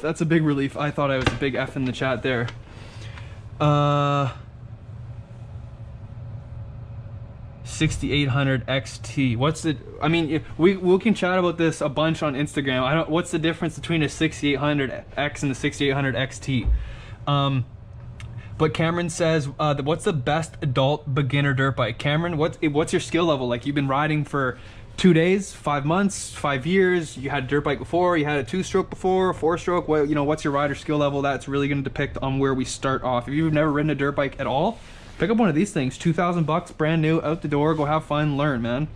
that's a big relief. I thought I was a big F in the chat there. 6800 XT. What's the? I mean, we can chat about this a bunch on Instagram. I don't. What's the difference between a 6800X and the 6800 XT? But Cameron says, what's the best adult beginner dirt bike? Cameron, what's your skill level? Like, you've been riding for 2 days, 5 months, 5 years. You had a dirt bike before. You had a 2-stroke before, 4-stroke. What, you know, what's your rider skill level? That's really going to depict on where we start off. If you've never ridden a dirt bike at all, pick up one of these things. 2,000 bucks, brand new, out the door. Go have fun, learn, man.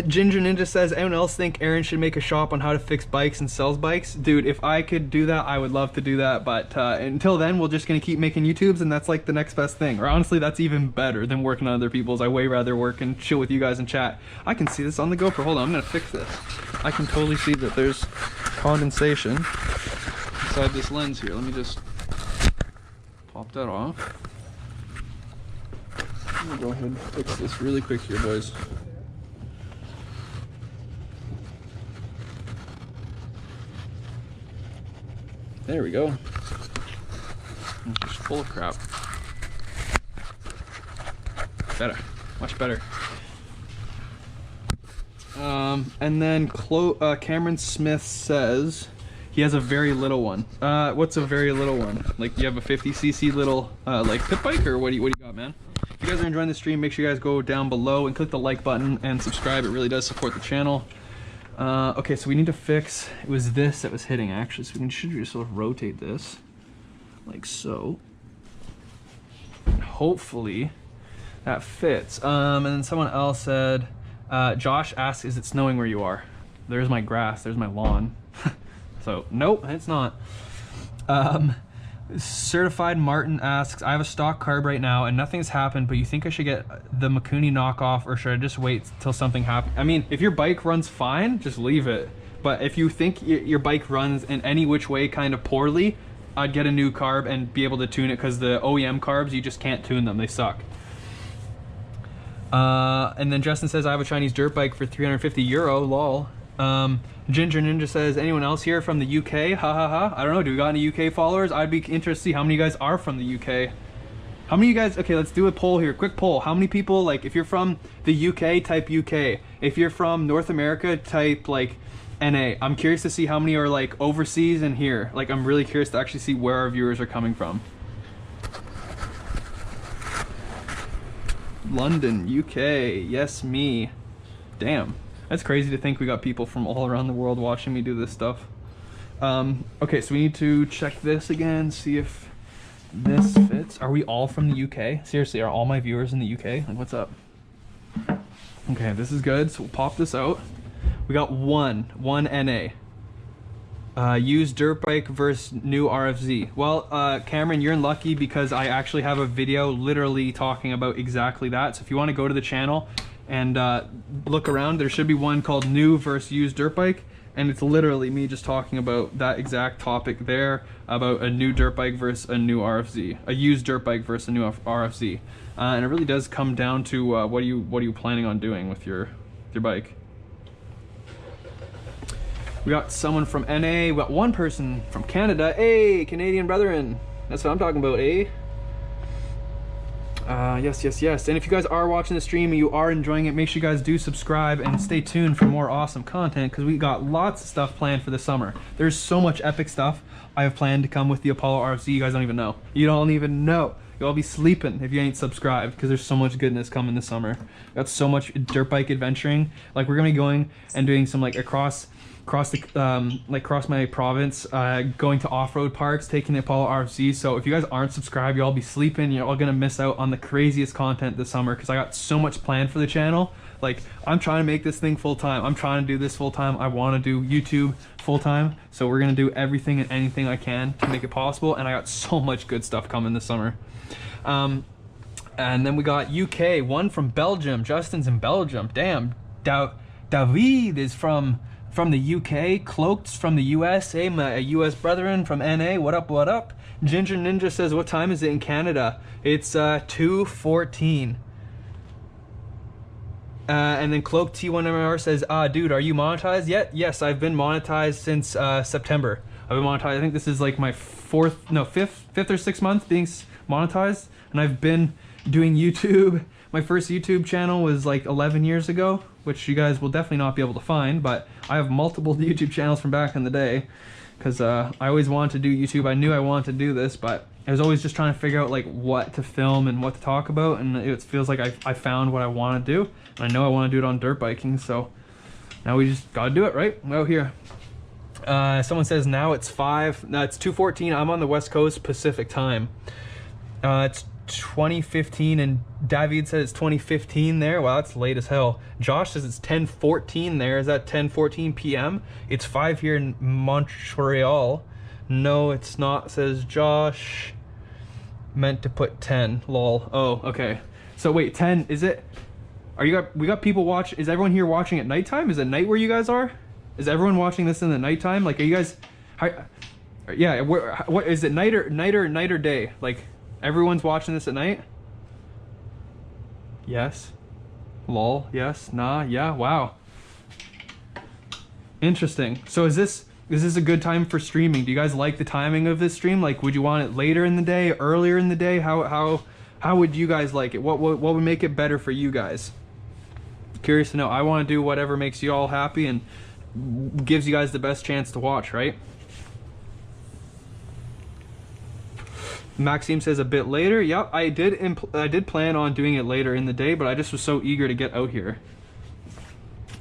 Ginger Ninja says, anyone else think Aaron should make a shop on how to fix bikes and sells bikes? Dude, if I could do that, I would love to do that, but until then, we're just gonna keep making YouTubes, and that's like the next best thing. Or honestly, that's even better than working on other people's. I way rather work and chill with you guys and chat. I can see this on the GoPro. Hold on, I'm gonna fix this. I can totally see that there's condensation inside this lens here. Let me just pop that off. I'm gonna go ahead and fix this really quick here, boys. There we go. It's just full of crap. Better, much better. And then Cameron Smith says he has a very little one. What's a very little one? Like, you have a 50cc little like pit bike, or what do you got, man? If you guys are enjoying the stream, make sure you guys go down below and click the like button and subscribe. It really does support the channel. Okay, so we need to fix, it was this that was hitting actually, so we should just sort of rotate this like so. Hopefully that fits. And then someone else said, Josh asks, is it snowing where you are? There's my grass, there's my lawn. So nope, it's not. Certified Martin asks, I have a stock carb right now and nothing's happened, but you think I should get the MIKUNI knockoff, or should I just wait till something happens? I mean, if your bike runs fine, just leave it. But if you think your bike runs in any which way kind of poorly, I'd get a new carb and be able to tune it, because the OEM carbs, you just can't tune them, they suck. And then Justin says, I have a Chinese dirt bike for €350, lol. Ginger Ninja says, anyone else here from the UK? Ha ha ha. I don't know, do we got any UK followers? I'd be interested to see how many of you guys are from the UK. How many of you guys, okay, let's do a poll here, quick poll. How many people, like, if you're from the UK, type UK. If you're from North America, type like NA. I'm curious to see how many are like overseas and here. Like, I'm really curious to actually see where our viewers are coming from. London, UK, yes me. Damn. That's crazy to think we got people from all around the world watching me do this stuff. Okay, so we need to check this again, see if this fits. Are we all from the UK? Seriously, are all my viewers in the UK? Like, what's up? Okay, this is good, so we'll pop this out. We got one NA. Used dirt bike versus new RFZ. Well, Cameron, you're lucky because I actually have a video literally talking about exactly that. So if you want to go to the channel and look around, there should be one called new versus used dirt bike. And it's literally me just talking about that exact topic there, about a new dirt bike versus a new RFZ, a used dirt bike versus a new RFZ. And it really does come down to what are you planning on doing with your bike. We got someone from NA, we got one person from Canada. Hey, Canadian brethren. That's what I'm talking about, eh? Yes. And if you guys are watching the stream and you are enjoying it, make sure you guys do subscribe and stay tuned for more awesome content because we got lots of stuff planned for the summer. There's so much epic stuff I have planned to come with the Apollo RFZ. You guys don't even know. You don't even know. You'll all be sleeping if you ain't subscribed because there's so much goodness coming this summer. Got so much dirt bike adventuring. Like we're gonna be going and doing some like across my province, going to off-road parks, taking the Apollo RFZ. So if you guys aren't subscribed, you'll all be sleeping. You're all gonna miss out on the craziest content this summer because I got so much planned for the channel. Like I'm trying to make this thing full-time. I'm trying to do this full-time. I want to do YouTube full-time. So we're gonna do everything and anything I can to make it possible. And I got so much good stuff coming this summer. And then we got UK, one from Belgium. Justin's in Belgium. Damn. David is from the UK, Cloaked's from the US, hey, my US brethren from NA, what up? Ginger Ninja says, what time is it in Canada? It's 2:14. And then Cloaked T1MR says, dude, are you monetized yet? Yes, I've been monetized since September. I've been monetized, I think this is like my fifth or sixth month being monetized, and I've been doing YouTube. My first YouTube channel was like 11 years ago, which you guys will definitely not be able to find, but I have multiple YouTube channels from back in the day because I always wanted to do YouTube. I knew I wanted to do this, but I was always just trying to figure out like what to film and what to talk about, and it feels like I found what I want to do, and I know I want to do it on dirt biking, so now we just gotta do it, right? Out here. Someone says now it's 2:14. I'm on the West Coast Pacific time. It's 2015, and David says it's 2015 there. Wow, that's late as hell. Josh says it's 10:14 there. Is that 10:14 p.m.? It's 5 here in Montreal. No, it's not, says Josh. Meant to put 10. Lol. Oh, okay. So wait, 10, is it? We got people watch. Is everyone here watching at nighttime? Is it night where you guys are? Is everyone watching this in the nighttime? Like, are you guys? Yeah. What is it? Night or day? Like, everyone's watching this at night? Yes. Lol. Yes. Nah. Yeah. Wow. Interesting. So is this a good time for streaming? Do you guys like the timing of this stream? Like, would you want it later in the day, earlier in the day? How would you guys like it? What would make it better for you guys? Curious to know. I want to do whatever makes you all happy and gives you guys the best chance to watch, right? Maxime says a bit later. Yep, I did plan on doing it later in the day, but I just was so eager to get out here.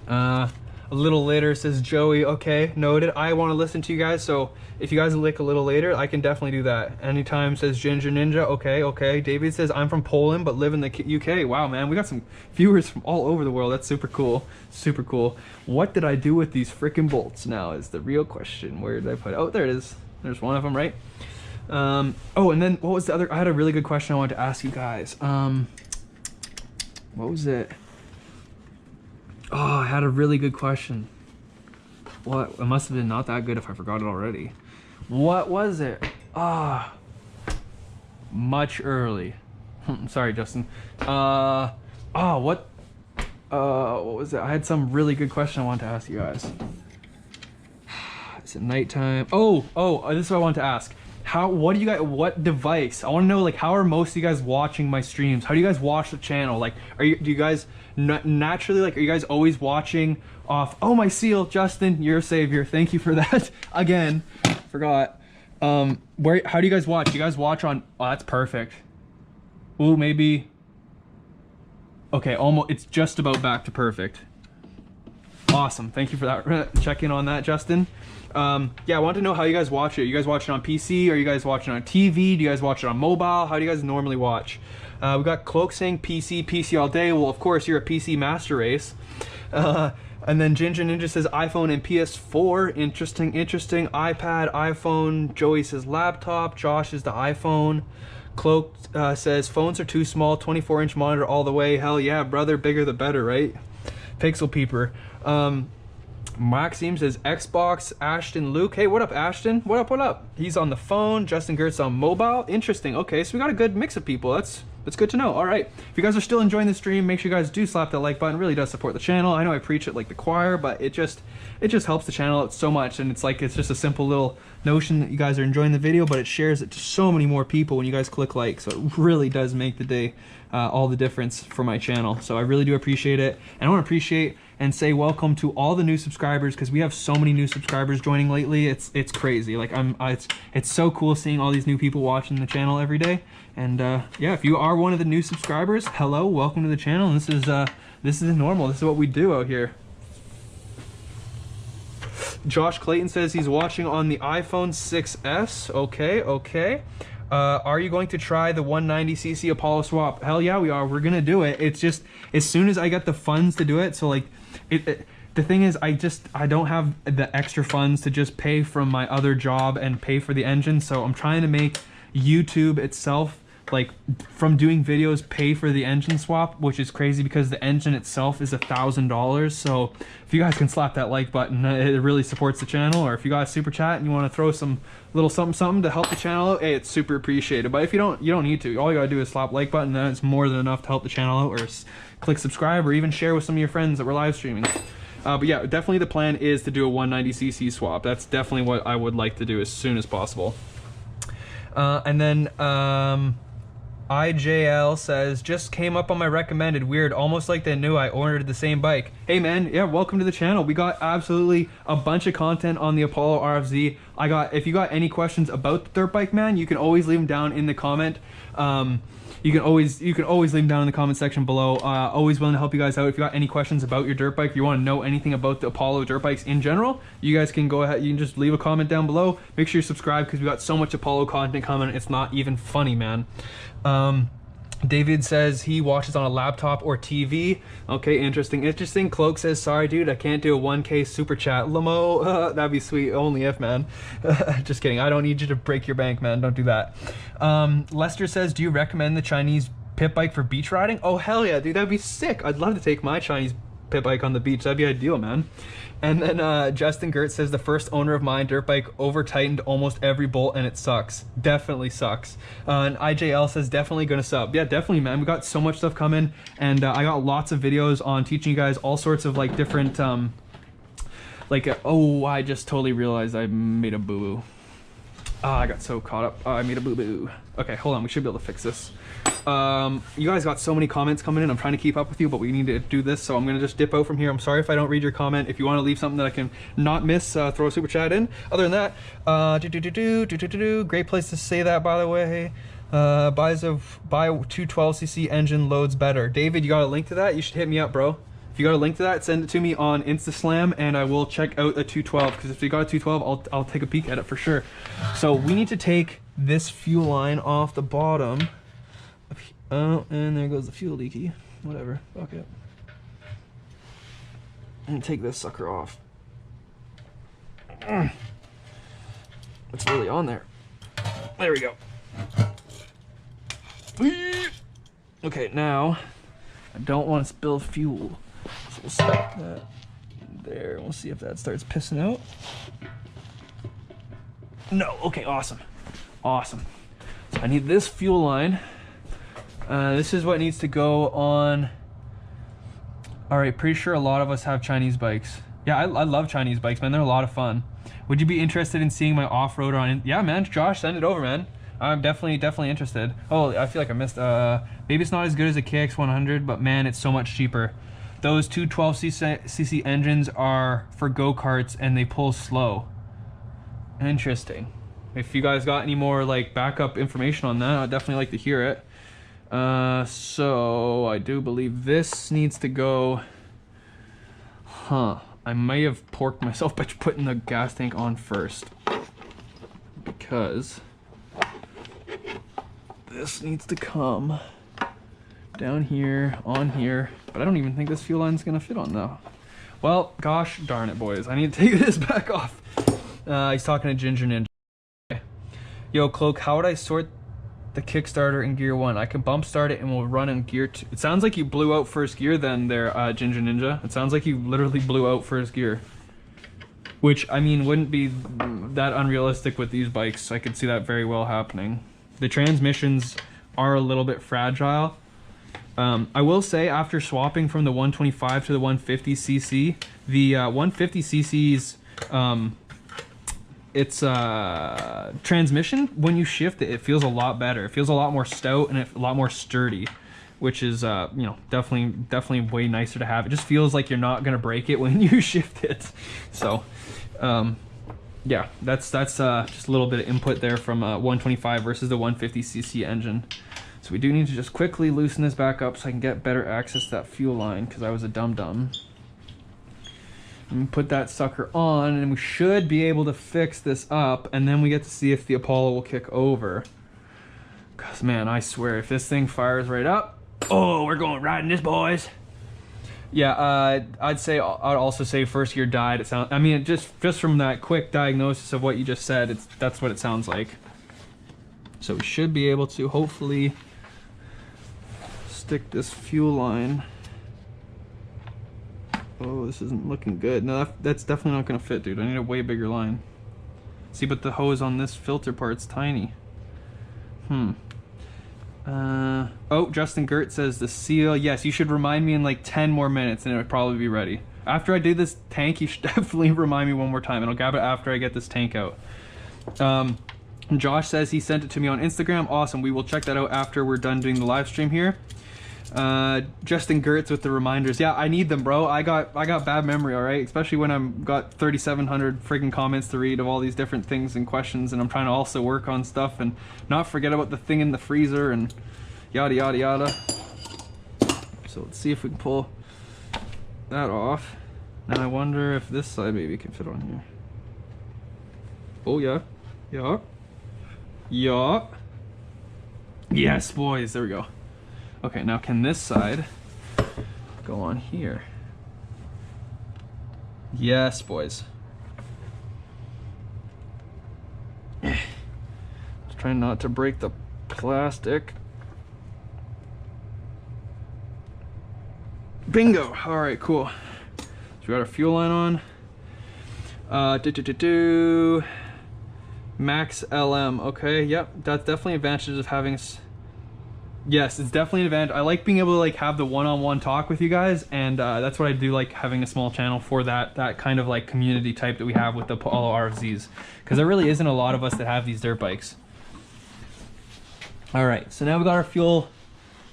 A little later, says Joey. Okay, noted. I want to listen to you guys, so if you guys like a little later, I can definitely do that. Anytime, says Ginger Ninja. Okay. David says, I'm from Poland, but live in the UK. Wow, man, we got some viewers from all over the world. That's super cool. Super cool. What did I do with these freaking bolts now is the real question. Where did I put it? Oh, there it is. There's one of them, right? Oh, and then what was the other? I had a really good question I wanted to ask you guys. What was it? Oh, I had a really good question. What? It must have been not that good if I forgot it already. What was it? Much early. Sorry, Justin. What was it? I had some really good question I wanted to ask you guys. Is it nighttime? Oh, this is what I wanted to ask. What device? I want to know, like, how are most of you guys watching my streams? How do you guys watch the channel? Like, do you guys naturally, like, are you guys always watching off? Oh, my seal, Justin, you're a savior. Thank you for that. Again, forgot. How do you guys watch? Do you guys watch on? Oh, that's perfect. Ooh, maybe. Okay, almost. It's just about back to perfect. Awesome. Thank you for that. Check in on that, Justin. Yeah, I want to know how you guys watch it. You guys watch it on PC? Are you guys watching on TV? Do you guys watch it on mobile? How do you guys normally watch? We got Cloak saying PC all day. Well, of course, you're a PC master race. And then Ginger Ninja says iPhone and PS4. Interesting. iPad, iPhone. Joey says laptop. Josh is the iPhone. Cloak says phones are too small. 24-inch monitor all the way. Hell yeah, brother. Bigger the better, right? Pixel Peeper. Maxime says Xbox. Ashton Luke. Hey, what up, Ashton? What up? He's on the phone. Justin Gertz on mobile. Interesting. Okay, so we got a good mix of people. That's good to know. All right. If you guys are still enjoying the stream, make sure you guys do slap that like button. It really does support the channel. I know I preach it like the choir, but it just helps the channel out so much. And it's just a simple little notion that you guys are enjoying the video, but it shares it to so many more people when you guys click like. So it really does make the day all the difference for my channel. So I really do appreciate it. And I want to appreciate and say welcome to all the new subscribers, because we have so many new subscribers joining lately. It's crazy. Like it's so cool seeing all these new people watching the channel every day. And yeah, if you are one of the new subscribers, hello, welcome to the channel. And this is normal. This is what we do out here. Josh Clayton says he's watching on the iPhone 6s. Okay. Are you going to try the 190cc Apollo swap? Hell yeah, we are. We're gonna do it. It's just as soon as I get the funds to do it. So like, the thing is, I don't have the extra funds to just pay from my other job and pay for the engine. So I'm trying to make YouTube itself, like from doing videos, pay for the engine swap, which is crazy because the engine itself is $1,000. So if you guys can slap that like button, it really supports the channel. Or if you guys super chat and you want to throw some little something to help the channel out, hey, it's super appreciated. But if you don't need to. All you gotta do is slap like button, and it's more than enough to help the channel out. Or click subscribe, or even share with some of your friends that we're live streaming. But yeah, definitely the plan is to do a 190cc swap. That's definitely what I would like to do as soon as possible. And then IJL says, just came up on my recommended. Weird, almost like they knew I ordered the same bike. Hey man, yeah, welcome to the channel. We got absolutely a bunch of content on the Apollo RFZ. If you got any questions about the dirt bike, man, you can always leave them down in the comment. You can always leave them down in the comment section below. Always willing to help you guys out. If you got any questions about your dirt bike, if you want to know anything about the Apollo dirt bikes in general, you guys can go ahead. You can just leave a comment down below. Make sure you subscribe, because we got so much Apollo content coming. It's not even funny, man. David says he watches on a laptop or TV. Okay, interesting. Cloak says, sorry dude, I can't do a 1K super chat. Lamo, that'd be sweet, only if, man. Just kidding, I don't need you to break your bank, man, don't do that. Lester says, do you recommend the Chinese pit bike for beach riding? Oh hell yeah, dude, that'd be sick. I'd love to take my Chinese pit bike on the beach. That'd be ideal, man. And then Justin Gertz says, the first owner of my dirt bike over tightened almost every bolt and it sucks. Definitely sucks. And IJL says, definitely gonna sub. Yeah, definitely, man. We got so much stuff coming, and I got lots of videos on teaching you guys all sorts of like different oh, I just totally realized I made a boo-boo. I got so caught up. I made a boo-boo. Okay, hold on, we should be able to fix this. You guys got so many comments coming in. I'm trying to keep up with you, but we need to do this, so I'm gonna just dip out from here. I'm sorry if I don't read your comment. If you want to leave something that I can not miss, throw a super chat in. Other than that, great place to say that, by the way. Buy 212cc engine, loads better. David, you got a link to that? You should hit me up, bro. If you got a link to that, send it to me on InstaSlam, and I will check out a 212, because if you got a 212, I'll take a peek at it for sure. So we need to take this fuel line off the bottom. Oh, and there goes the fuel leaky. Whatever, fuck it. And take this sucker off. It's really on there. There we go. Okay, now I don't want to spill fuel, so we'll stop that there. We'll see if that starts pissing out. No. Okay, awesome. So I need this fuel line. This is what needs to go on. All right, pretty sure a lot of us have Chinese bikes. Yeah, I love Chinese bikes, man. They're a lot of fun. Would you be interested in seeing my off-roader on? Yeah, man. Josh, send it over, man. I'm definitely interested. Oh, I feel like I missed. Maybe it's not as good as a KX100, but man, it's so much cheaper. Those 212cc engines are for go-karts, and they pull slow. Interesting. If you guys got any more like backup information on that, I'd definitely like to hear it. So I do believe this needs to go. I may have porked myself by putting the gas tank on first, because this needs to come down here, on here, but I don't even think this fuel line's gonna fit on now. Well, gosh darn it, boys. I need to take this back off. He's talking to Ginger Ninja. Okay. Yo, Cloak, how would I sort the Kickstarter in gear 1? I can bump start it and we'll run in gear 2. It sounds like you blew out first gear then there, Ginger Ninja. It sounds like you literally blew out first gear. Which, I mean, wouldn't be that unrealistic with these bikes. I could see that very well happening. The transmissions are a little bit fragile. I will say, after swapping from the 125 to the 150cc, the 150cc's its transmission, when you shift it, it feels a lot better. It feels a lot more stout and a lot more sturdy, which is you know, definitely way nicer to have. It just feels like you're not gonna break it when you shift it. So yeah, that's just a little bit of input there from 125 versus the 150cc engine. So we do need to just quickly loosen this back up so I can get better access to that fuel line, because I was a dum-dum. And put that sucker on, and we should be able to fix this up, and then we get to see if the Apollo will kick over. Because, man, I swear, if this thing fires right up, oh, we're going riding this, boys. Yeah, I'd also say first gear died. It sounds, I mean, just from that quick diagnosis of what you just said, that's what it sounds like. So we should be able to hopefully stick this fuel line. Oh, this isn't looking good. No, that's definitely not gonna fit, dude. I need a way bigger line. See, but the hose on this filter part's tiny. Oh, Justin Gert says the seal. Yes, you should remind me in like 10 more minutes and it would probably be ready. After I do this tank, you should definitely remind me one more time, and I'll grab it after I get this tank out. Josh says he sent it to me on Instagram. Awesome. We will check that out after we're done doing the live stream here. Justin Gertz with the reminders. Yeah, I need them, bro. I got bad memory, all right? Especially when I'm got 3,700 freaking comments to read of all these different things and questions, and I'm trying to also work on stuff and not forget about the thing in the freezer and yada yada yada. So let's see if we can pull that off. Now I wonder if this side maybe can fit on here. Oh yeah. Yeah. Yeah. Yes, boys. There we go. Okay, now can this side go on here? Yes, boys. Just trying not to break the plastic. Bingo! All right, cool. So we got our fuel line on. Max LM. Okay, yep. That's definitely advantages of having. Yes, it's definitely an advantage. I like being able to like have the one-on-one talk with you guys, and that's what I do like having a small channel for, that kind of like community type that we have with the Apollo RFZs, because there really isn't a lot of us that have these dirt bikes. All right, so now we got our fuel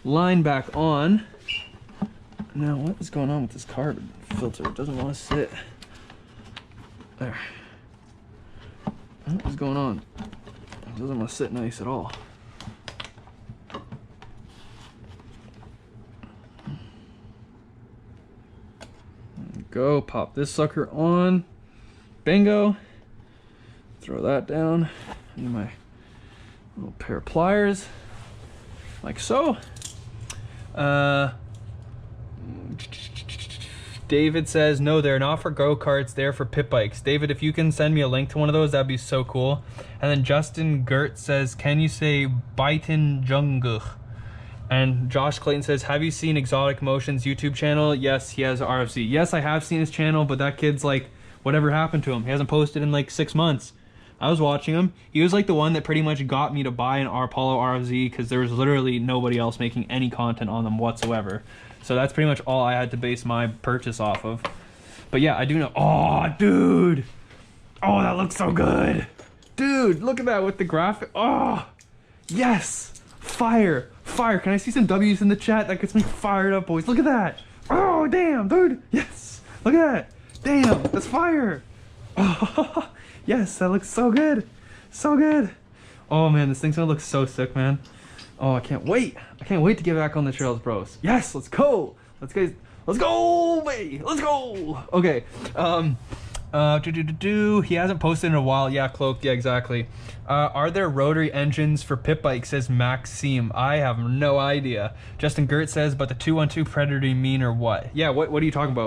line back on. Now what is going on with this carb filter? It doesn't want to sit. There. What is going on? It doesn't want to sit nice at all. Go, pop this sucker on. Bingo. Throw that down. I need my little pair of pliers, like so. David says, no, they're not for go-karts, they're for pit bikes. David, if you can send me a link to one of those, that'd be so cool. And then Justin Gert says, can you say Baitin Junguch? And Josh Clayton says, have you seen Exotic Motion's YouTube channel? Yes, he has RFC. Yes, I have seen his channel, but that kid's like, whatever happened to him? He hasn't posted in like 6 months. I was watching him. He was like the one that pretty much got me to buy an Apollo RFZ, because there was literally nobody else making any content on them whatsoever. So that's pretty much all I had to base my purchase off of. But yeah, I do know. Oh, dude. Oh, that looks so good. Dude, look at that with the graphic. Oh, yes. Fire. Fire. Can I see some W's in the chat? That gets me fired up, boys. Look at that. Oh, damn, dude. Yes. Look at that. Damn, that's fire. Oh, yes, that looks so good. So good. Oh, man, this thing's gonna look so sick, man. Oh, I can't wait. I can't wait to get back on the trails, bros. Yes, let's go. Let's Let's go, baby. Let's go. Okay. He hasn't posted in a while. Yeah, Cloaked. Yeah, exactly. Are there rotary engines for pit bike? Says Maxime. I have no idea. Justin Gert says, but the 212 Predator mean or what? Yeah, what are you talking about?